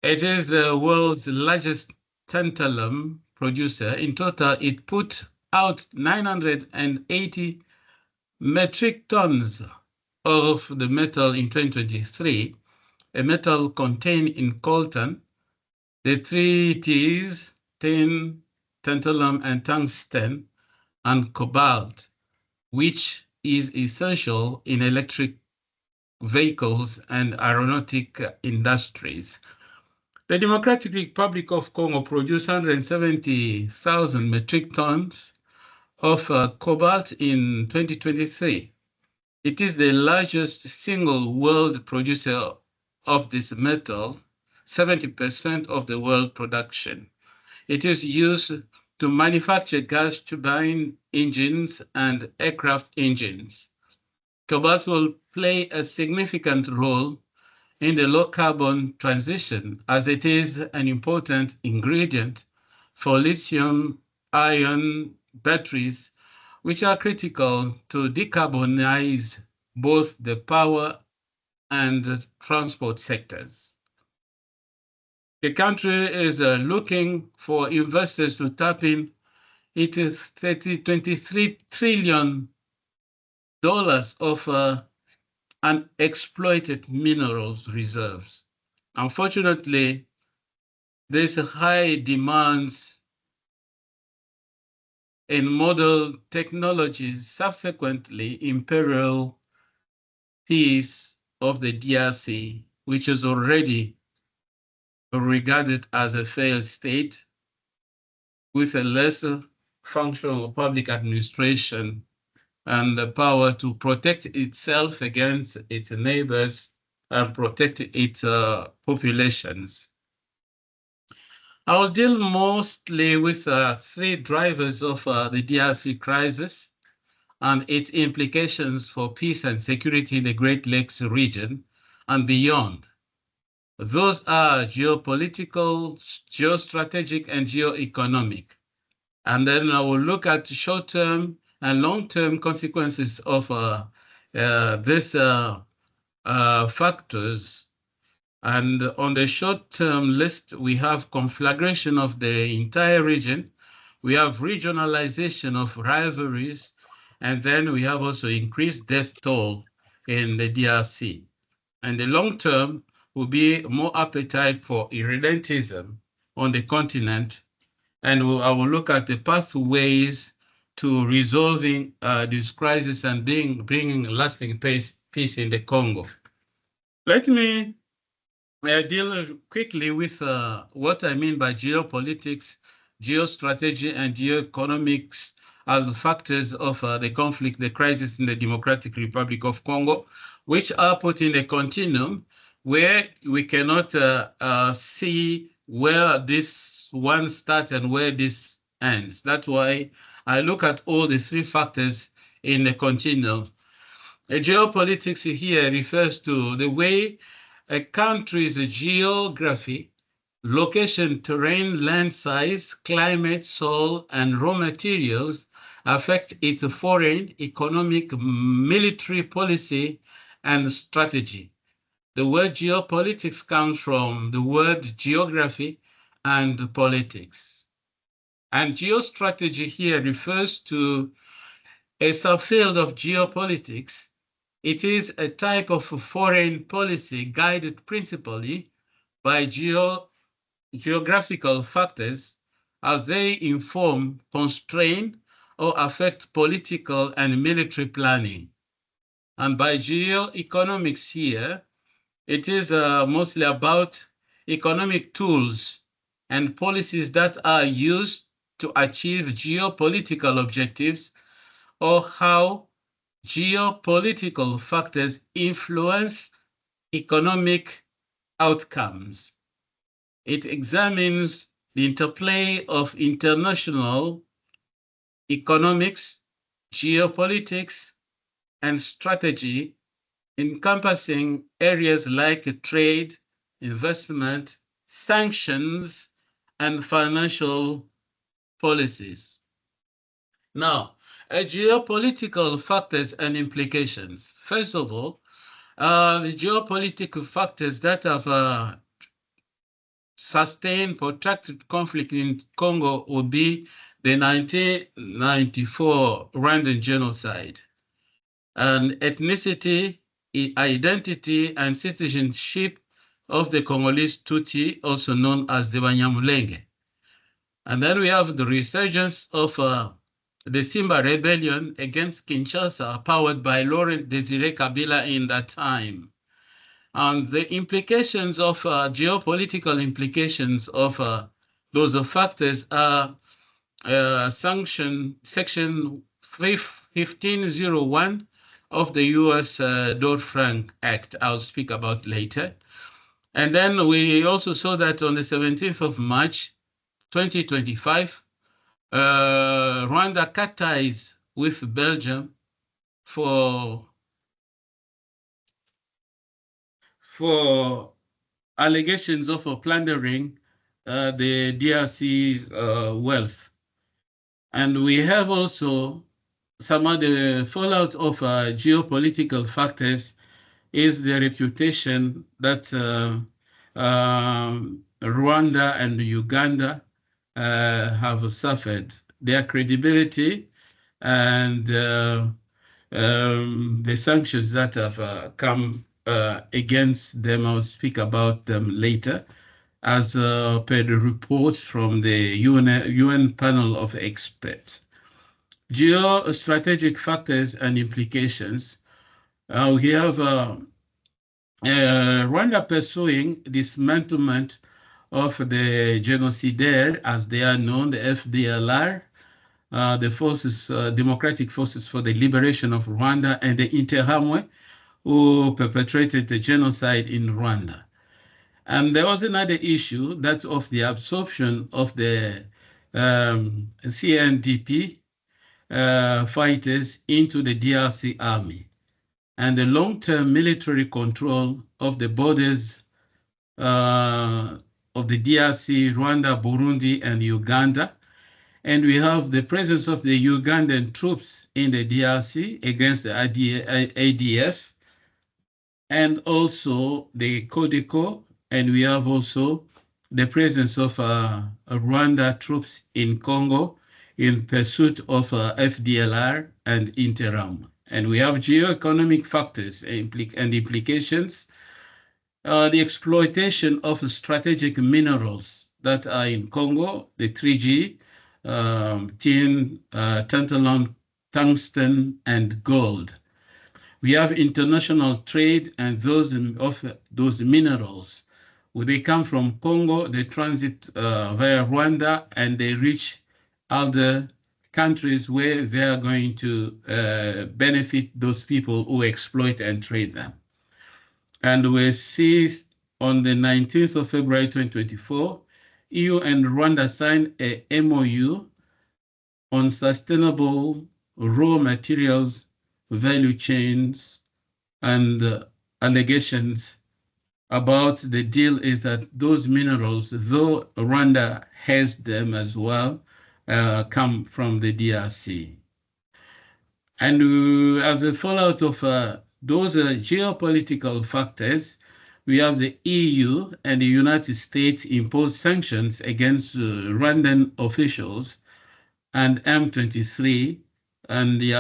It is the world's largest tantalum producer. In total, it put out 980 metric tons of the metal in 2023, a metal contained in coltan, the three T's, tin, tantalum, and tungsten, and cobalt, which is essential in electric vehicles and aeronautic industries. The Democratic Republic of Congo produced 170,000 metric tons of cobalt in 2023. It is the largest single world producer of this metal, 70% of the world production. It is used to manufacture gas turbine engines and aircraft engines. Cobalt will play a significant role in the low carbon transition, as it is an important ingredient for lithium ion batteries, which are critical to decarbonize both the power and transport sectors. The country is looking for investors to tap in its $23 trillion of unexploited minerals reserves. Unfortunately, this high demands in modern technologies subsequently imperil peace of the DRC, which is already regarded as a failed state with a lesser functional public administration and the power to protect itself against its neighbors and protect its populations. I'll deal mostly with three drivers of the DRC crisis and its implications for peace and security in the Great Lakes region and beyond. Those are geopolitical, geostrategic, and geoeconomic. And then I will look at short-term and long-term consequences of these factors. And on the short-term list, we have conflagration of the entire region. We have regionalization of rivalries. And then we have also increased death toll in the DRC. And the long-term will be more appetite for irredentism on the continent. And I will look at the pathways to resolving this crisis and bringing lasting peace in the Congo. Let me deal quickly with what I mean by geopolitics, geostrategy, and geoeconomics as factors of the conflict, the crisis in the Democratic Republic of Congo, which are put in a continuum where we cannot see where this one starts and where this ends. That's why I look at all the three factors in the continuum. Geopolitics here refers to the way a country's geography, location, terrain, land size, climate, soil, and raw materials affect its foreign, economic, military policy, and strategy. The word geopolitics comes from the word geography and politics. And geostrategy here refers to a subfield of geopolitics. It is a type of foreign policy guided principally by geographical factors as they inform, constrain, or affect political and military planning. And by geoeconomics here, it is mostly about economic tools and policies that are used to achieve geopolitical objectives, or how geopolitical factors influence economic outcomes. It examines the interplay of international economics, geopolitics, and strategy, encompassing areas like trade, investment, sanctions, and financial policies. Now, geopolitical factors and implications. First of all, the geopolitical factors that have sustained protracted conflict in Congo would be the 1994 Rwandan genocide, and ethnicity, identity, and citizenship of the Congolese Tutsi, also known as the Banyamulenge. And then we have the resurgence of the Simba rebellion against Kinshasa, powered by Laurent Desire Kabila in that time. And the implications of geopolitical implications of those factors are Section 1501 of the US Dodd-Frank Act, I'll speak about later. And then we also saw that on the 17th of March, 2025, Rwanda cut ties with Belgium for allegations of plundering the DRC's wealth. And we have also some of the fallout of geopolitical factors is the reputation that Rwanda and Uganda have suffered. Their credibility and the sanctions that have come against them, I'll speak about them later, as per the reports from the UN panel of experts. Geostrategic factors and implications. We have Rwanda pursuing dismantlement of the genocidaire, as they are known, the FDLR, the forces, Democratic Forces for the Liberation of Rwanda, and the Interahamwe, who perpetrated the genocide in Rwanda. And there was another issue, that of the absorption of the CNDP fighters into the DRC army, and the long-term military control of the borders of the DRC, Rwanda, Burundi, and Uganda. And we have the presence of the Ugandan troops in the DRC against the ADF, and also the Codeco, and we have also the presence of Rwanda troops in Congo in pursuit of FDLR and Interam. And we have geoeconomic factors and implications. The exploitation of strategic minerals that are in Congo, the 3G, tin, tantalum, tungsten, and gold. We have international trade, and those minerals, when they come from Congo, they transit via Rwanda, and they reach other countries where they are going to benefit those people who exploit and trade them. And we see on the 19th of February 2024, EU and Rwanda signed a MOU on sustainable raw materials, value chains, and allegations about the deal is that those minerals, though Rwanda has them as well, come from the DRC. And as a fallout of those geopolitical factors, we have the EU and the United States impose sanctions against Rwandan officials and M23 and the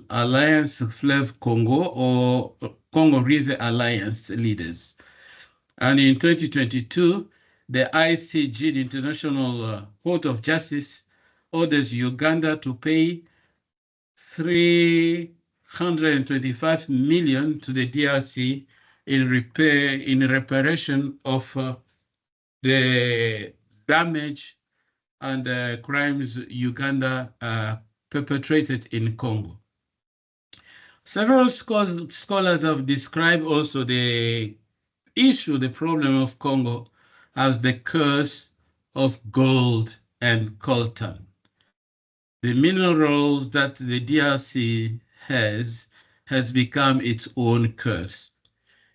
Alliance Fleuve Congo, or Congo River Alliance leaders. And in 2022, the ICJ, the International Court of Justice, orders Uganda to pay 325 million to the DRC in reparation of the damage and crimes Uganda perpetrated in Congo. Several scholars have described also the problem of Congo as the curse of gold and coltan. The minerals that the DRC has become its own curse.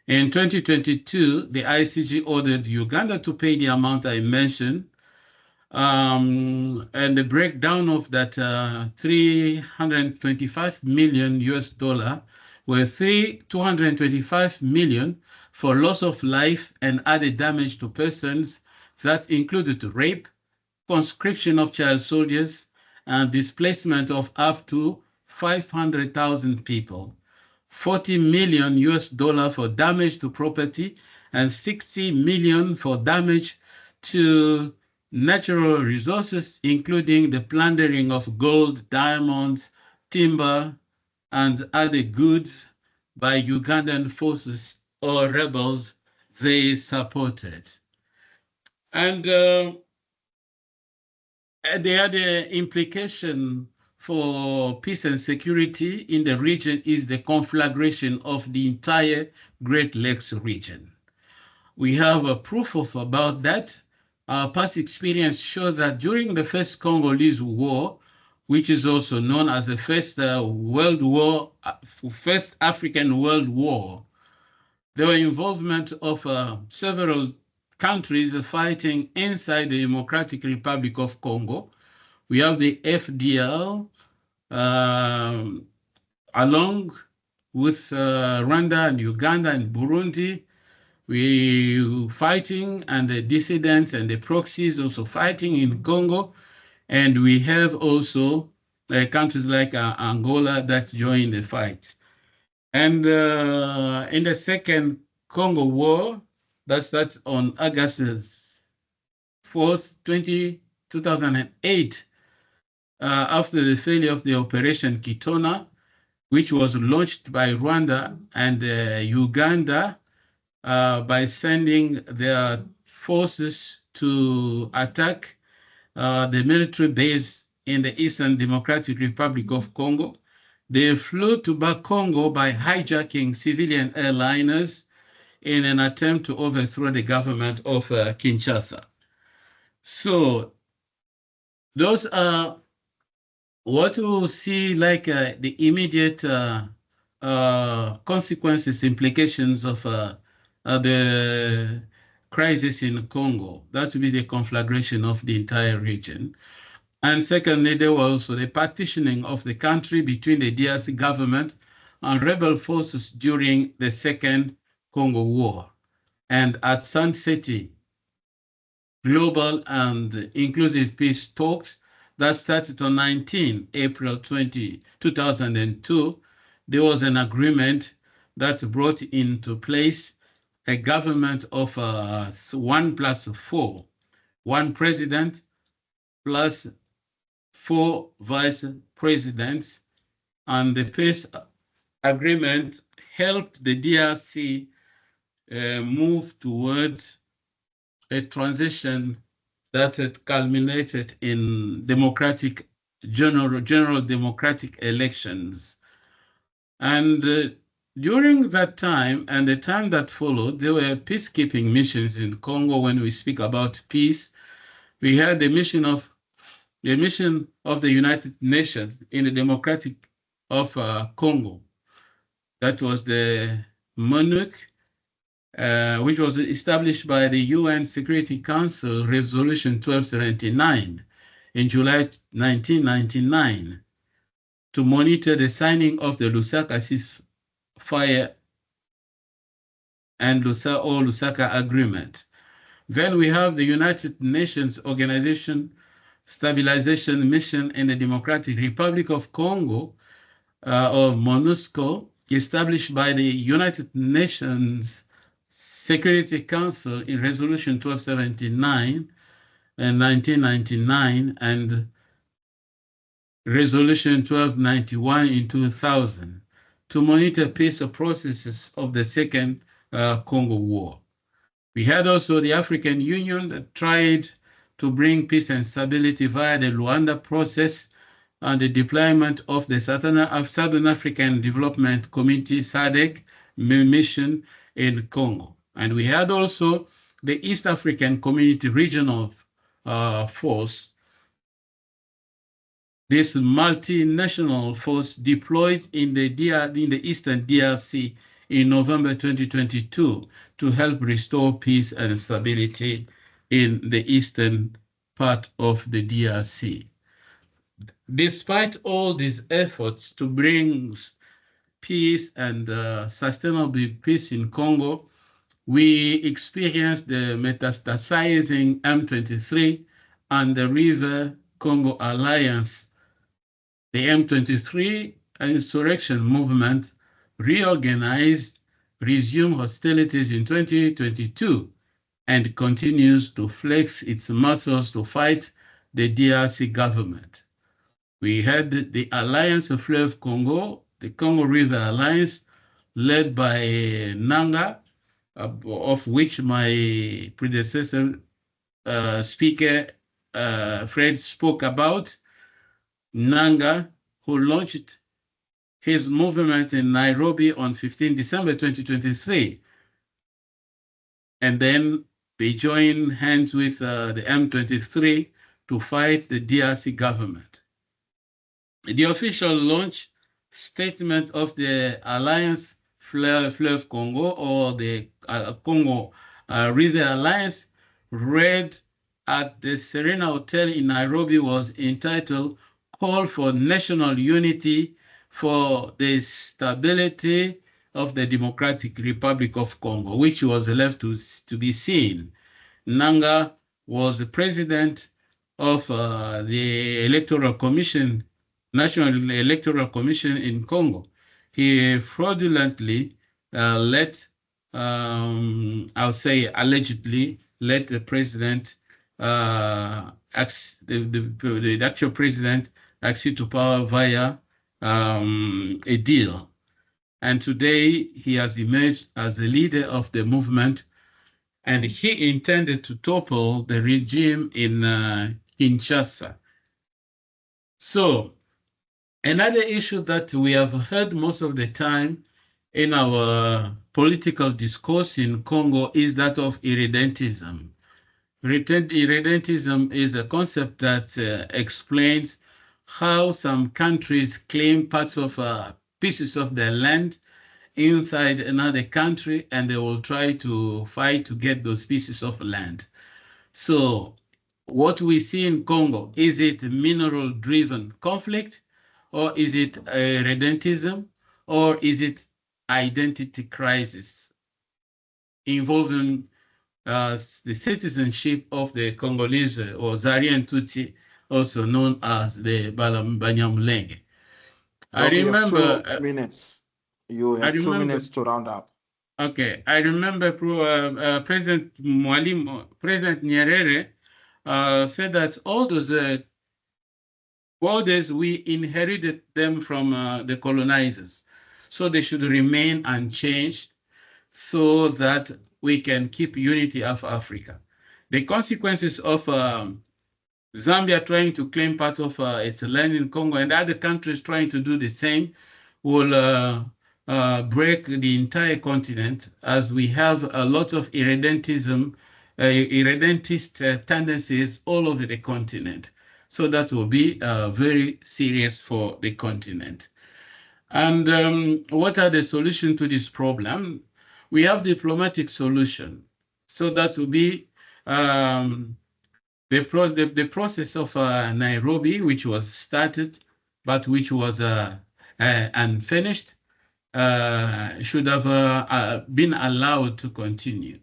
In 2022, the ICG ordered Uganda to pay the amount I mentioned, and the breakdown of that 325 million US dollar were 225 million for loss of life and other damage to persons that included rape, conscription of child soldiers, and displacement of up to 500,000 people. 40 million US dollar for damage to property and 60 million for damage to natural resources, including the plundering of gold, diamonds, timber, and other goods by Ugandan forces or rebels they supported. And the other implication for peace and security in the region is the conflagration of the entire Great Lakes region. We have a proof about that. Our past experience shows that during the First Congolese War, which is also known as the First First African World War, there were involvement of several countries fighting inside the Democratic Republic of Congo. We have the FDL along with Rwanda and Uganda and Burundi. We fighting, and the dissidents and the proxies also fighting in Congo. And we have also countries like Angola that join the fight. And in the Second Congo War, that started on August 4th, 2008, after the failure of the Operation Kitona, which was launched by Rwanda and Uganda by sending their forces to attack the military base in the Eastern Democratic Republic of Congo. They flew to Congo by hijacking civilian airliners in an attempt to overthrow the government of Kinshasa. So those are what we will see like the immediate consequences, implications of the crisis in Congo. That will be the conflagration of the entire region. And secondly, there was also the partitioning of the country between the DRC government and rebel forces during the Second Congo War. And at Sun City, global and inclusive peace talks that started on 19 April 2002, there was an agreement that brought into place a government of 1+4, one president plus 4 vice presidents, and the peace agreement helped the DRC move towards a transition that had culminated in general democratic elections. And during that time and the time that followed, there were peacekeeping missions in Congo. When we speak about peace, we had the mission of the United Nations in the Democratic of Congo. That was the MONUC, which was established by the UN Security Council Resolution 1279 in July 1999 to monitor the signing of the Lusaka ceasefire and Lusaka Agreement. Then we have the United Nations Organization Stabilization Mission in the Democratic Republic of Congo, or MONUSCO, established by the United Nations Security Council in Resolution 1279 in 1999, and Resolution 1291 in 2000 to monitor peace processes of the Second Congo War. We had also the African Union that tried to bring peace and stability via the Luanda process and the deployment of the Southern African Development Community SADC mission in Congo. And we had also the East African Community Regional Force, this multinational force deployed in the Eastern DRC in November 2022 to help restore peace and stability in the eastern part of the DRC. Despite all these efforts to bring peace and sustainable peace in Congo, we experienced the metastasizing M23 and the River Congo Alliance. The M23 insurrection movement reorganized, resumed hostilities in 2022, and continues to flex its muscles to fight the DRC government. We had the Alliance of Fleuve Congo, the Congo River Alliance, led by Nanga, of which my predecessor speaker, Fred, spoke about. Nanga, who launched his movement in Nairobi on 15 December 2023. And then they joined hands with the M23 to fight the DRC government. The official launch statement of the Alliance Fleuve Congo, or the Congo River Alliance, read at the Serena Hotel in Nairobi, was entitled Call for National Unity for the Stability of the Democratic Republic of Congo, which was left to be seen. Nanga was the president of the Electoral Commission, National Electoral Commission in Congo. He fraudulently I'll say allegedly, let the president, the actual president, accede to power via a deal. And today he has emerged as the leader of the movement, and he intended to topple the regime in Kinshasa. So another issue that we have heard most of the time in our political discourse in Congo is that of irredentism. Irredentism is a concept that explains how some countries claim parts of pieces of their land inside another country, and they will try to fight to get those pieces of land. So what we see in Congo, is it mineral-driven conflict, or is it irredentism, or is it identity crisis involving the citizenship of the Congolese, or Zaire Tutsi, also known as the Banyamulenge? I remember. You have 2 minutes. You have 2 minutes to round up. Okay, I remember President President Nyerere said that all those borders, we inherited them from the colonizers, so they should remain unchanged so that we can keep unity of Africa. The consequences of Zambia trying to claim part of its land in Congo and other countries trying to do the same will break the entire continent, as we have a lot of irredentist tendencies all over the continent. So that will be very serious for the continent. And what are the solutions to this problem? We have diplomatic solution. So that will be the process of Nairobi, which was started, but which was unfinished, should have been allowed to continue.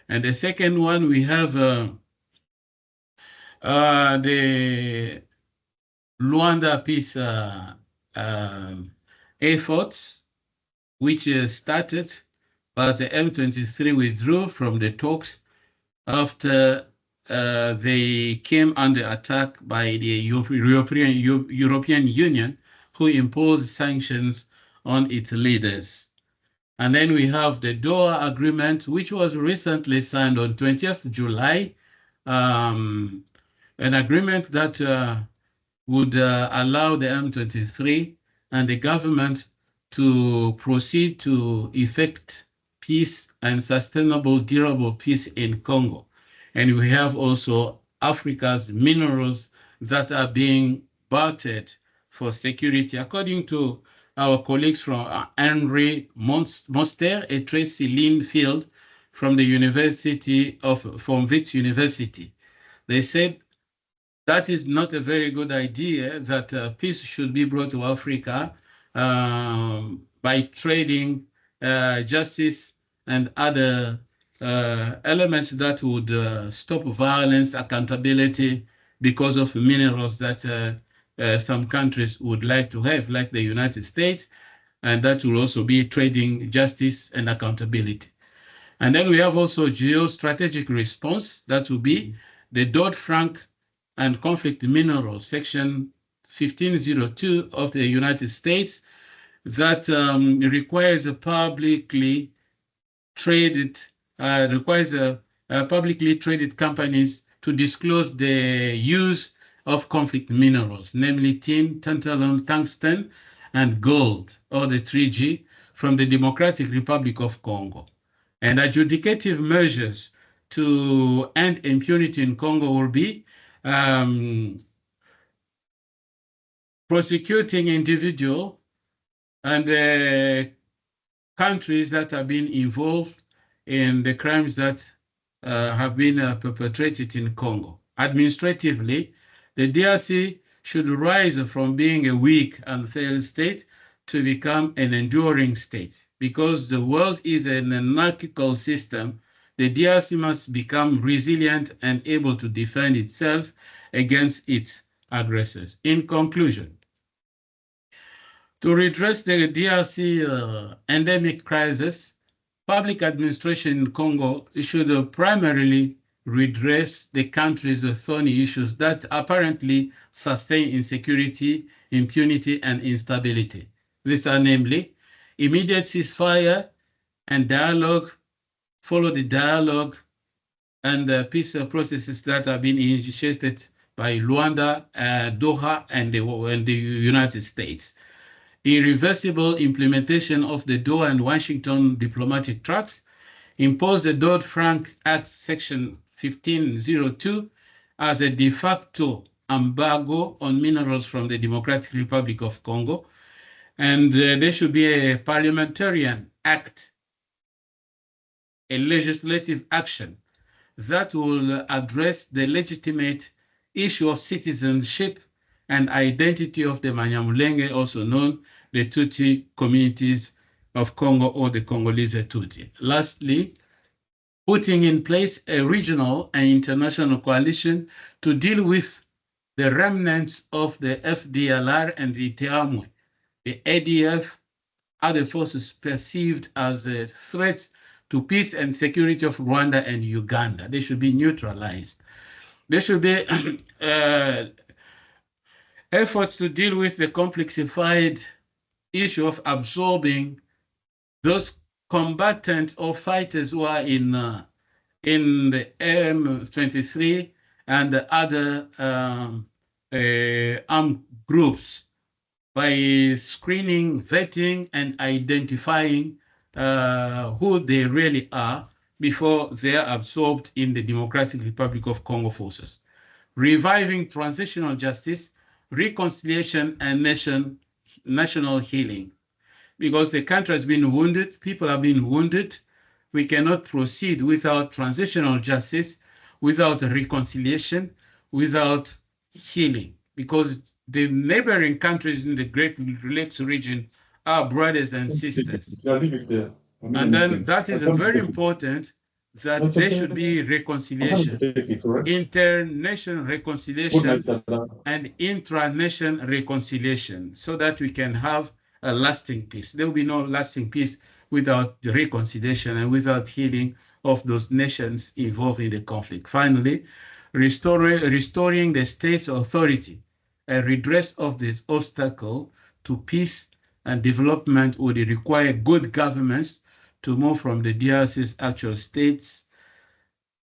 And the second one, we have the Luanda peace efforts, which started, but the M23 withdrew from the talks after they came under attack by the European Union, who imposed sanctions on its leaders. And then we have the Doha Agreement, which was recently signed on 20th July, an agreement that would allow the M23 and the government to proceed to effect peace and sustainable, durable peace in Congo. And we have also Africa's minerals that are being bartered for security. According to our colleagues from Henry Monster, a Tracy Linfield from the University of, from Wits University, they said that is not a very good idea, that peace should be brought to Africa by trading justice and other elements that would stop violence, accountability, because of minerals that some countries would like to have, like the United States, and that will also be trading justice and accountability. And then we have also geostrategic response, that will be the Dodd-Frank and conflict minerals, section 1502 of the United States, that requires a publicly traded publicly traded companies to disclose the use of conflict minerals, namely tin, tantalum, tungsten, and gold, or the 3G, from the Democratic Republic of Congo. And adjudicative measures to end impunity in Congo will be prosecuting individual and countries that have been involved in the crimes that have been perpetrated in Congo. Administratively, the DRC should rise from being a weak and failed state to become an enduring state. Because the world is an anarchical system, the DRC must become resilient and able to defend itself against its aggressors. In conclusion, to redress the DRC endemic crisis, public administration in Congo should primarily redress the country's thorny issues that apparently sustain insecurity, impunity, and instability. These are namely immediate ceasefire and dialogue, follow the dialogue and peace processes that have been initiated by Luanda, Doha, and the United States. Irreversible implementation of the Doha and Washington diplomatic tracts, impose the Dodd-Frank Act section 1502 as a de facto embargo on minerals from the Democratic Republic of Congo. And there should be a parliamentarian act, a legislative action that will address the legitimate issue of citizenship and identity of the Banyamulenge, also known the Tutsi communities of Congo or the Congolese Tutsi. Lastly, putting in place a regional and international coalition to deal with the remnants of the FDLR and the Teamwe. The ADF are the forces perceived as threats to peace and security of Rwanda and Uganda. They should be neutralized. There should be efforts to deal with the complexified issue of absorbing those combatants or fighters who are in the M23 and the other armed groups by screening, vetting, and identifying who they really are before they are absorbed in the Democratic Republic of Congo forces. Reviving transitional justice, reconciliation, and national healing. Because the country has been wounded, people have been wounded. We cannot proceed without transitional justice, without reconciliation, without healing. Because the neighboring countries in the Great Lakes region are brothers and sisters. And then that is very important, that there should be reconciliation, inter-nation reconciliation, and intra-nation reconciliation, so that we can have a lasting peace. There will be no lasting peace without the reconciliation and without healing of those nations involved in the conflict. Finally, restoring the state's authority and redress of this obstacle to peace and development would require good governments to move from the DRC's actual states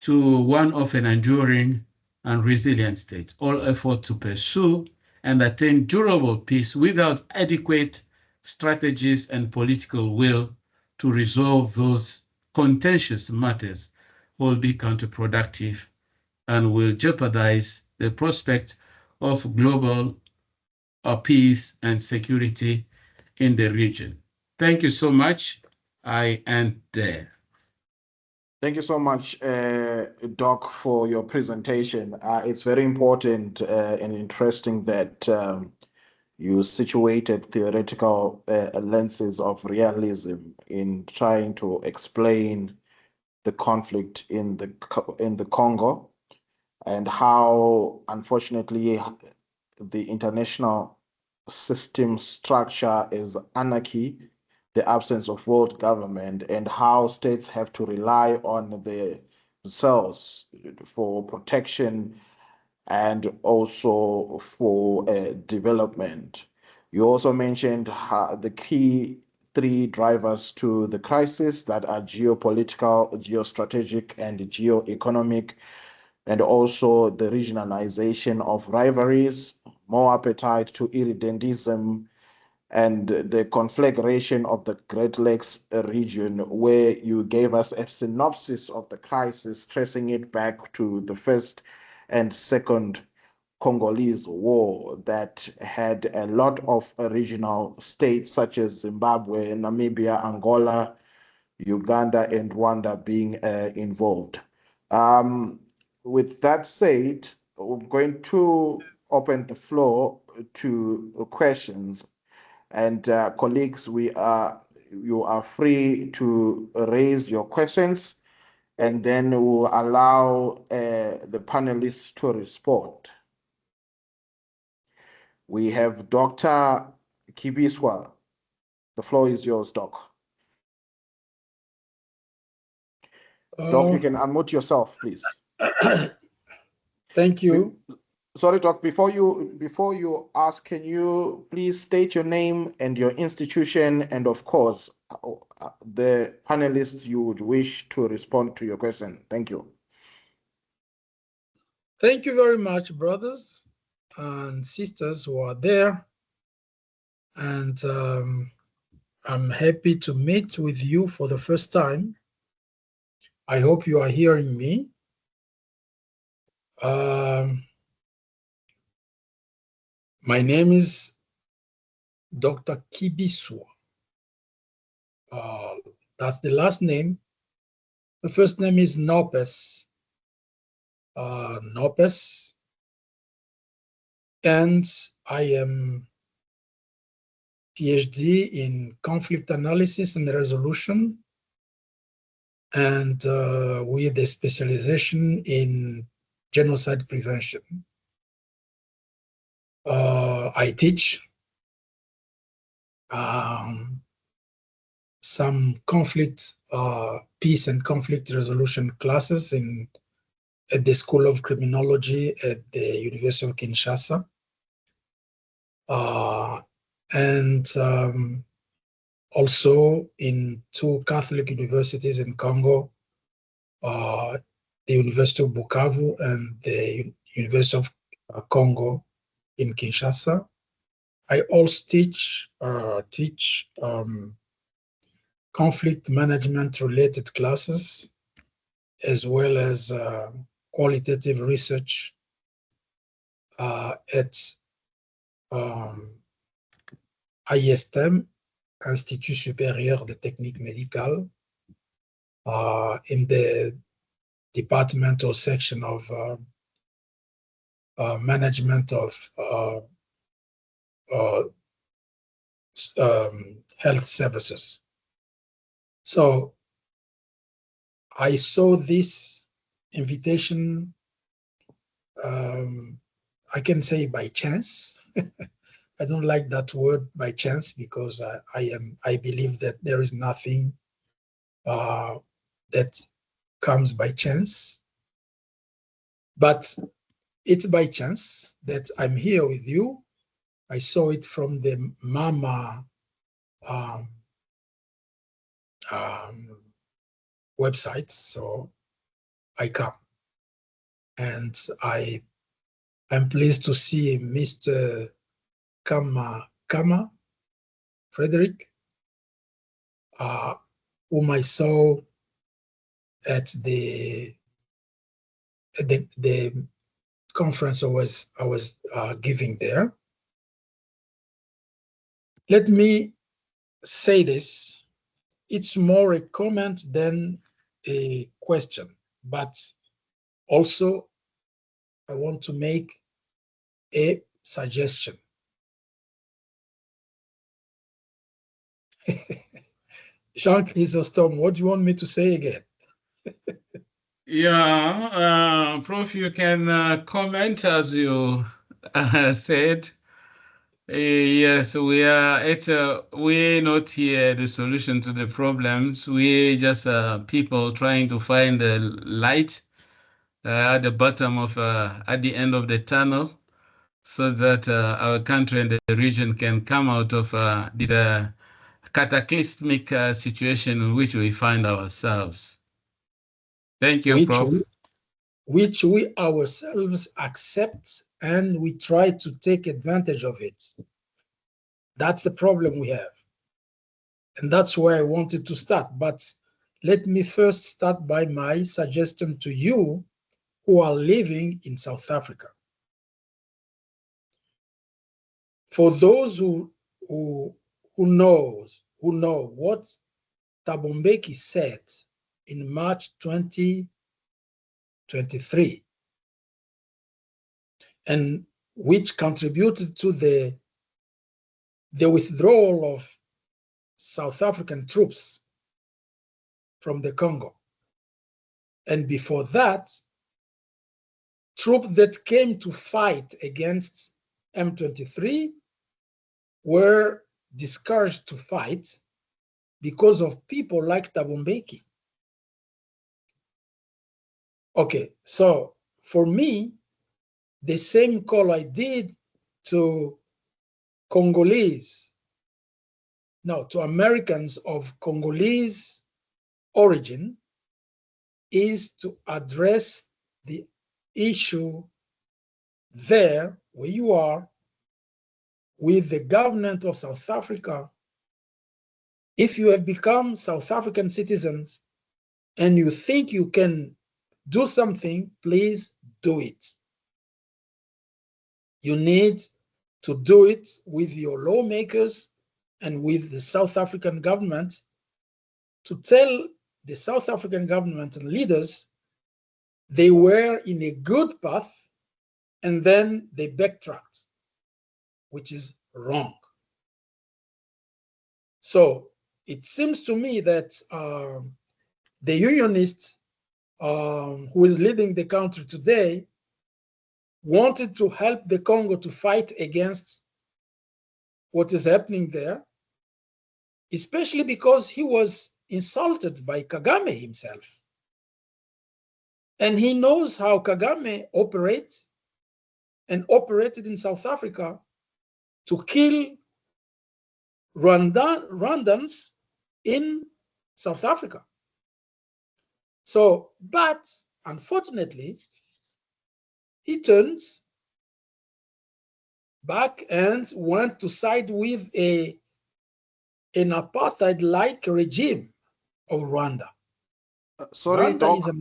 to one of an enduring and resilient state. All effort to pursue and attain durable peace without adequate strategies and political will to resolve those contentious matters will be counterproductive and will jeopardize the prospect of global peace and security in the region. Thank you so much. I end there. Thank you so much, Doc, for your presentation. It's very important and interesting that you situated theoretical lenses of realism in trying to explain the conflict in the Congo and how, unfortunately, the international system structure is anarchy, the absence of world government, and how states have to rely on themselves for protection and also for development. You also mentioned the key three drivers to the crisis that are geopolitical, geostrategic, and geoeconomic, and also the regionalization of rivalries, more appetite to irredentism, and the conflagration of the Great Lakes region, where you gave us a synopsis of the crisis, tracing it back to the First and Second Congolese War that had a lot of regional states such as Zimbabwe, Namibia, Angola, Uganda, and Rwanda being involved. With that said, we're going to open the floor to questions. And colleagues, you are free to raise your questions, and then we'll allow the panelists to respond. We have Dr. Kibiswa. The floor is yours, Doc. Doc, you can unmute yourself, please. Thank you. Sorry, Doc, before you ask, can you please state your name and your institution, and of course, the panelists you would wish to respond to your question. Thank you. Thank you very much, brothers and sisters who are there. And I'm happy to meet with you for the first time. I hope you are hearing me. My name is Dr. Kibiswa. That's the last name. The first name is Nopes. Nopes. And I am PhD in conflict analysis and resolution, and with a specialization in genocide prevention. I teach some conflict, peace and conflict resolution classes at the School of Criminology at the University of Kinshasa. And also in two Catholic universities in Congo, the University of Bukavu and the University of Congo in Kinshasa. I also teach conflict management related classes, as well as qualitative research at ISTM, Institut Supérieur de Technique Médicale, in the departmental section of management of health services. So I saw this invitation, I can say by chance. I don't like that word by chance, because I believe that there is nothing that comes by chance. But it's by chance that I'm here with you. I saw it from the Mama website, so I come. And I'm pleased to see Mr. Kama Frederick, whom I saw at the conference I was giving there. Let me say this: it's more a comment than a question, but also I want to make a suggestion. Jean Chrysostom, what do you want me to say again? Yeah, Prof, you can comment as you said. Yes, we're not here the solution to the problems. We're just people trying to find the light at the bottom of, at the end of the tunnel, so that our country and the region can come out of this cataclysmic situation in which we find ourselves. Thank you, Prof. Which we ourselves accept, and we try to take advantage of it. That's the problem we have. And that's where I wanted to start. But let me first start by my suggestion to you who are living in South Africa. For those who know what Thabo Mbeki said in March 2023, and which contributed to the withdrawal of South African troops from the Congo. And before that, troops that came to fight against M23 were discouraged to fight because of people like Thabo Mbeki. Okay, so for me, the same call I did to Americans of Congolese origin is to address the issue there where you are with the government of South Africa. If you have become South African citizens and you think you can do something, please do it. You need to do it with your lawmakers and with the South African government to tell the South African government and leaders they were in a good path and then they backtracked, which is wrong. So it seems to me that the unionist who is leading the country today wanted to help the Congo to fight against what is happening there, especially because he was insulted by Kagame himself. And he knows how Kagame operates and operated in South Africa to kill Rwandans in South Africa. So, but unfortunately, he turns back and went to side with an apartheid-like regime of Rwanda. Sorry, Rwanda Doc.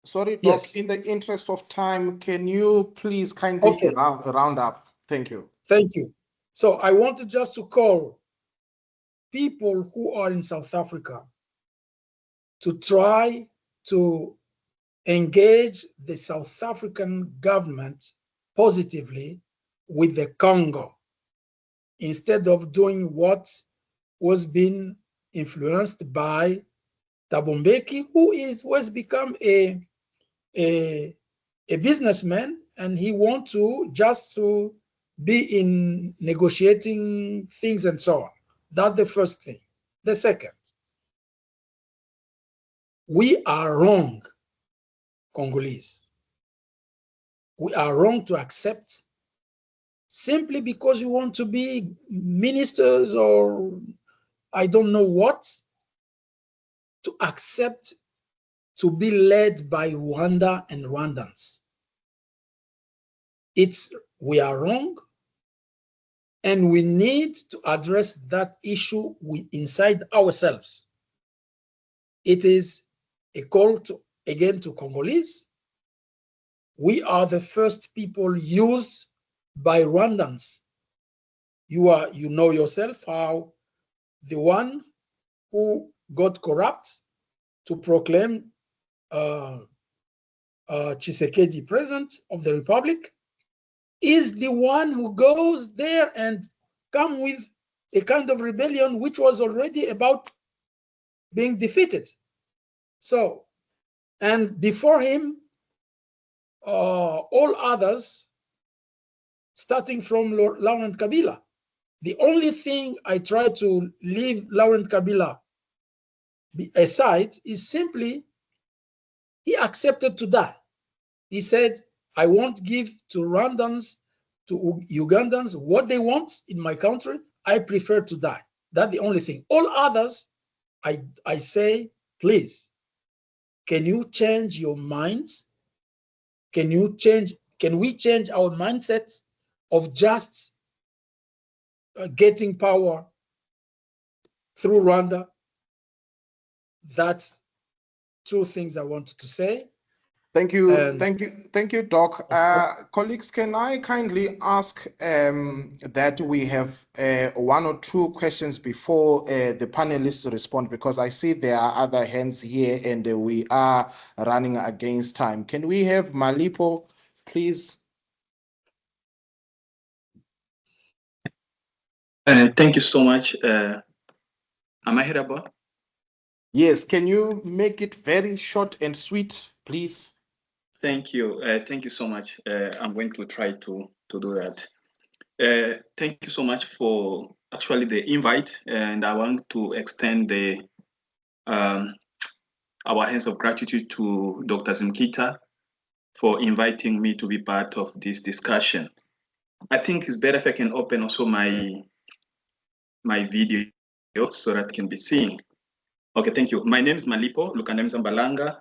Sorry, Doc. Yes. In the interest of time, can you please kindly round up? Thank you. Thank you. So I wanted just to call people who are in South Africa to try to engage the South African government positively with the Congo, instead of doing what was being influenced by Thabo Mbeki, who has become a businessman, and he wants to just to be in negotiating things and so on. That's the first thing. The second, we are wrong, Congolese. we are wrong to accept simply because you want to be ministers or I don't know what, to accept to be led by Rwanda and Rwandans. We are wrong, and we need to address that issue inside ourselves. It is a call again to Congolese. We are the first people used by Rwandans. You know yourself how the one who got corrupt to proclaim Tshisekedi president of the Republic is the one who goes there and come with a kind of rebellion which was already about being defeated. So, and before him, all others, starting from Laurent Kabila. The only thing I try to leave Laurent Kabila aside is simply he accepted to die. He said, I won't give to Rwandans, to Ugandans what they want in my country. I prefer to die. That's the only thing. All others, I say, please, can you change your minds? Can we change our mindset of just getting power through Rwanda? That's two things I wanted to say. Thank you, thank you, Doc. Colleagues, can I kindly ask that we have one or two questions before the panelists respond, because I see there are other hands here and we are running against time. Can we have Malipo, please? Thank you so much. Am I hearable? Yes, can you make it very short and sweet, please? Thank you. Thank you so much. I'm going to try to do that. Thank you so much for actually the invite, and I want to extend our hands of gratitude to Dr. Zimkita for inviting me to be part of this discussion. I think it's better if I can open also my video so that it can be seen. Okay, thank you. My name is Malipo Lukandem Zambalanga,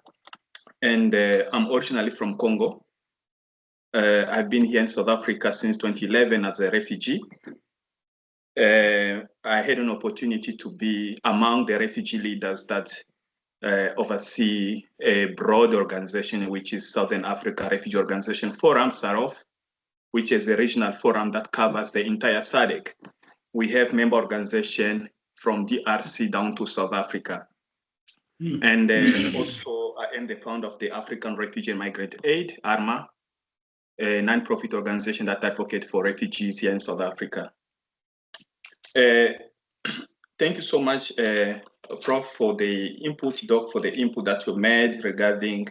and I'm originally from Congo. I've been here in South Africa since 2011 as a refugee. I had an opportunity to be among the refugee leaders that oversee a broad organization, which is Southern Africa Refugee Organization Forum, SAROF, which is a regional forum that covers the entire SADC. We have member organization from DRC down to South Africa. And also I am the founder of the African Refugee and Migrant Aid, ARMA, a non-profit organization that advocates for refugees here in South Africa. Thank you so much, Prof, for the input, Doc, for the input that you made regarding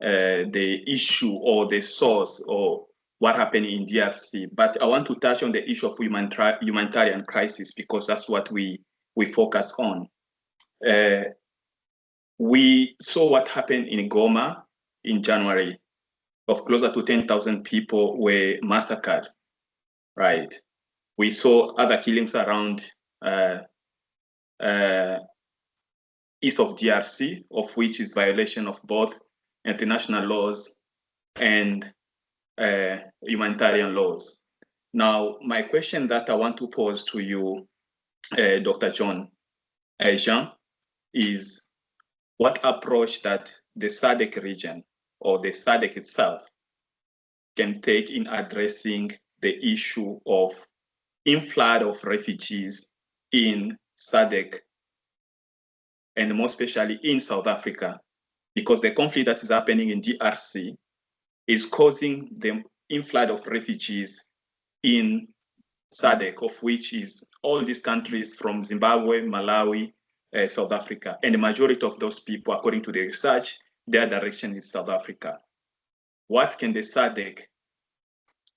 the issue or the source or what happened in DRC. But I want to touch on the issue of humanitarian crisis, because that's what we focus on. We saw what happened in Goma in January, of closer to 10,000 people were massacred, right? We saw other killings around east of DRC, of which is violation of both international laws and humanitarian laws. Now, my question that I want to pose to you, Dr. Jean, is what approach that the SADC region or the SADC itself can take in addressing the issue of inflood of refugees in SADC, and more especially in South Africa, because the conflict that is happening in DRC is causing the inflood of refugees in SADC, of which is all these countries from Zimbabwe, Malawi, South Africa. And the majority of those people, according to the research, their direction is South Africa. What can the SADC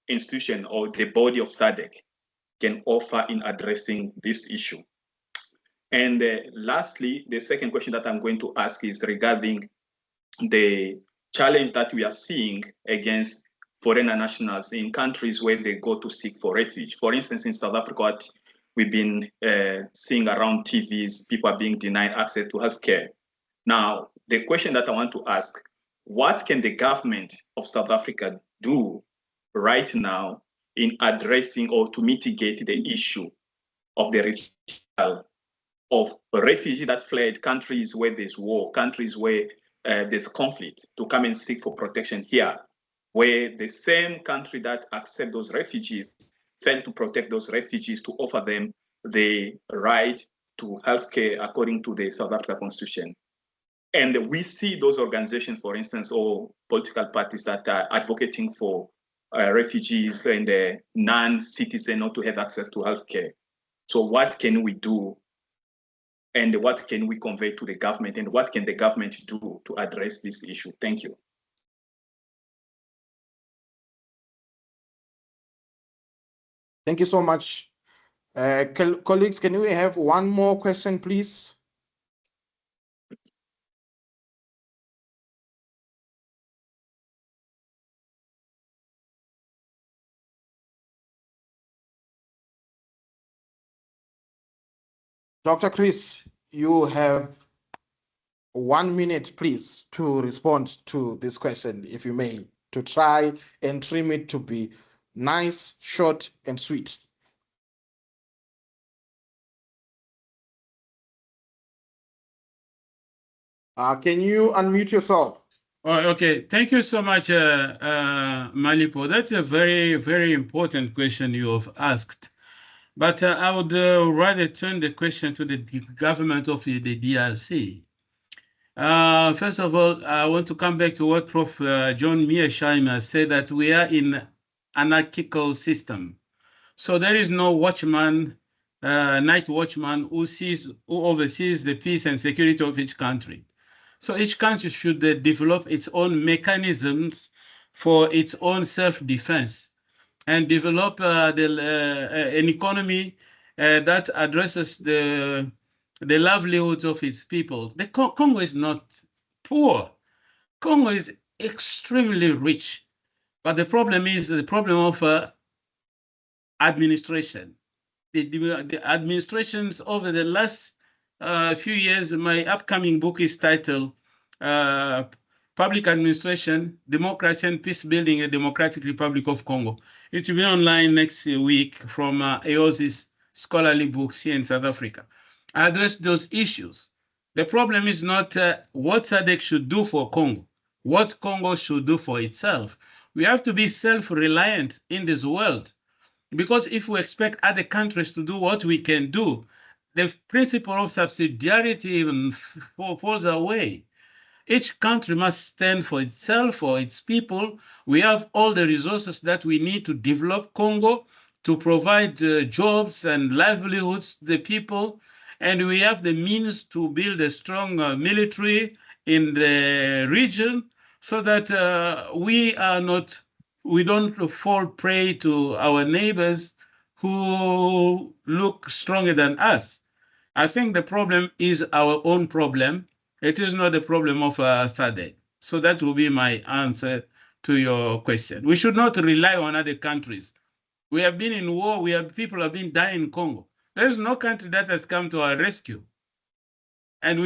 institution or the body of SADC can offer in addressing this issue? And lastly, the second question that I'm going to ask is regarding the challenge that we are seeing against foreign nationals in countries where they go to seek for refuge. For instance, in South Africa, what we've been seeing around TVs, people are being denied access to healthcare. Now, the question that I want to ask, what can the government of South Africa do right now in addressing or to mitigate the issue of the refugees that fled countries where there's war, countries where there's conflict, to come and seek for protection here, where the same country that accept those refugees failed to protect those refugees, to offer them the right to healthcare according to the South Africa Constitution. And we see those organizations, for instance, or political parties that are advocating for refugees and non-citizens not to have access to healthcare. So what can we do? And what can we convey to the government? And what can the government do to address this issue? Thank you. Thank you so much. Colleagues, can we have one more question, please? Dr. Chris, you have 1 minute, please, to respond to this question, if you may, to try and trim it to be nice, short, and sweet. Can you unmute yourself? Oh, okay, thank you so much, Malipo. That's a very, very important question you have asked. But I would rather turn the question to the government of the DRC. First of all, I want to come back to what Prof. John Mearsheimer said, that we are in anarchical system. So there is no watchman, night watchman who oversees the peace and security of each country. So each country should develop its own mechanisms for its own self-defense and develop an economy that addresses the livelihoods of its people. Congo is not poor. Congo is extremely rich. But the problem is the problem of administration. The administrations over the last few years, my upcoming book is titled Public Administration, Democracy and Peace Building in the Democratic Republic of Congo. It will be online next week from EOSIS scholarly books here in South Africa. I address those issues. The problem is not what SADC should do for Congo, what Congo should do for itself. We have to be self-reliant in this world, because if we expect other countries to do what we can do, the principle of subsidiarity even falls away. Each country must stand for itself, for its people. We have all the resources that we need to develop Congo, to provide jobs and livelihoods to the people. And we have the means to build a strong military in the region, so that we don't fall prey to our neighbors who look stronger than us. I think the problem is our own problem. It is not the problem of SADC. So that will be my answer to your question. We should not rely on other countries. We have been in war. People have been dying in Congo. There is no country that has come to our rescue. And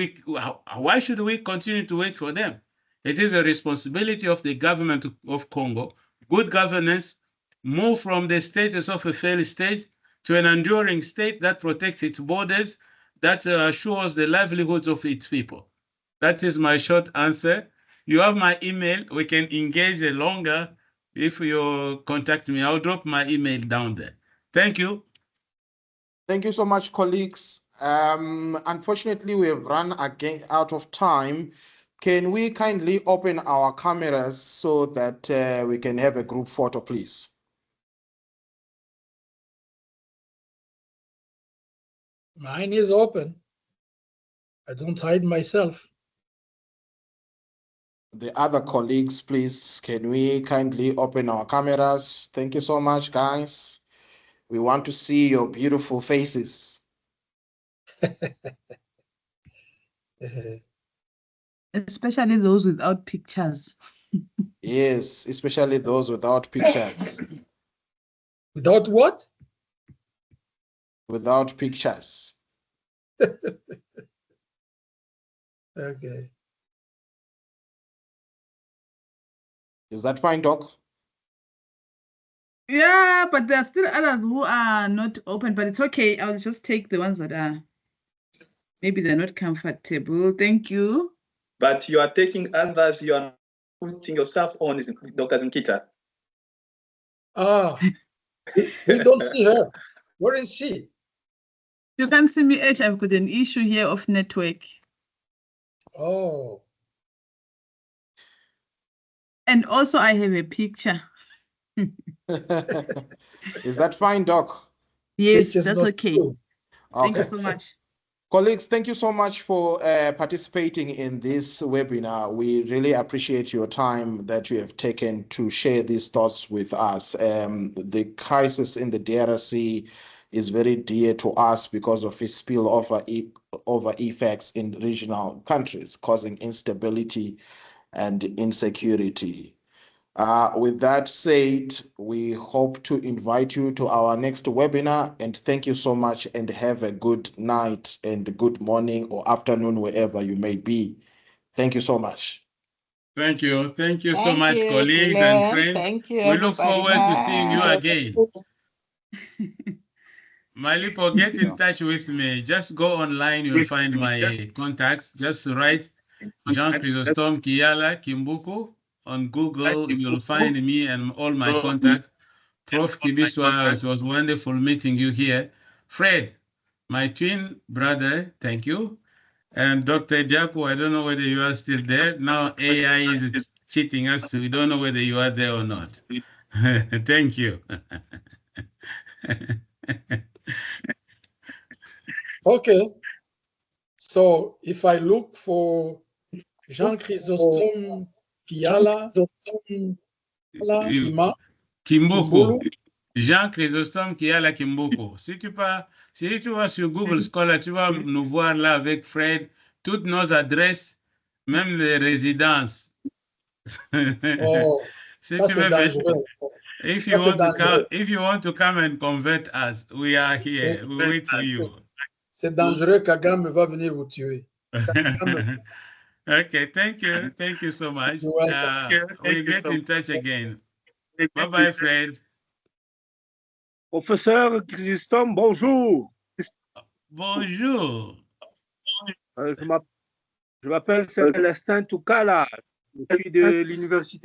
why should we continue to wait for them? It is a responsibility of the government of Congo, good governance, move from the status of a failed state to an enduring state that protects its borders, that assures the livelihoods of its people. That is my short answer. You have my email. We can engage longer if you contact me. I'll drop my email down there. Thank you. Thank you so much, colleagues. Unfortunately, we have run again out of time. Can we kindly open our cameras so that we can have a group photo, please? Mine is open. I don't hide myself. The other colleagues, please, can we kindly open our cameras? Thank you so much, guys. We want to see your beautiful faces. Especially those without pictures. Yes, especially those without pictures. Without what? Without pictures. Okay. Is that fine, Doc? Yeah, but there are still others who are not open, but it's okay. I'll just take the ones that are, maybe they're not comfortable. Thank you. But you are taking others, you are putting yourself on, Dr. Zimkita. Ah, we don't see her. Where is she? You can see me, H. I've got an issue here of network. Oh. And also I have a picture. Is that fine, Doc? Yes, Picture's that's not okay. true. Thank you Okay. so much. Colleagues, thank you so much for participating in this webinar. We really appreciate your time that you have taken to share these thoughts with us. The crisis in the DRC is very dear to us because of its spillover over effects in regional countries, causing instability and insecurity. With that said, we hope to invite you to our next webinar, and thank you so much, and have a good night and good morning or afternoon wherever you may be. Thank you so much. Thank you. Thank you so Thank much, you, colleagues Glenn. and friends. Thank you, We look everybody. forward to seeing you Bye. again. Malipo, get in touch with me. Just go online, you'll find my contacts. Just write Jean Chrysostome Kiala Kimbuku on Google. You'll find me and all my contacts. Prof. Kibiswa, it was wonderful meeting you here. Fred, my twin brother, thank you. And Dr. Jaco, I don't know whether you are still there. Now AI is cheating us, so we don't know whether you are there or not. Thank you. Okay. So if I look for Jean Chrysostome Kiala Kima Kimbuku. Jean Chrysostome Kiala Kimbuku. Si tu vas sur Google Scholar, tu vas nous voir là avec Fred, toutes nos adresses, même les résidences. Oh, Si ça tu c'est veux dangereux. if Ça you c'est want to dangereux. come, if you want to come and convert us, we are here. We wait for you. C'est dangereux, Kagame va venir vous tuer. Okay, thank you. Thank you so much. You're welcome. We get in touch again. Bye-bye, Fred. Professeur Chrysostome, bonjour. Bonjour. Je m'appelle Célestin Toukala. Je suis de l'université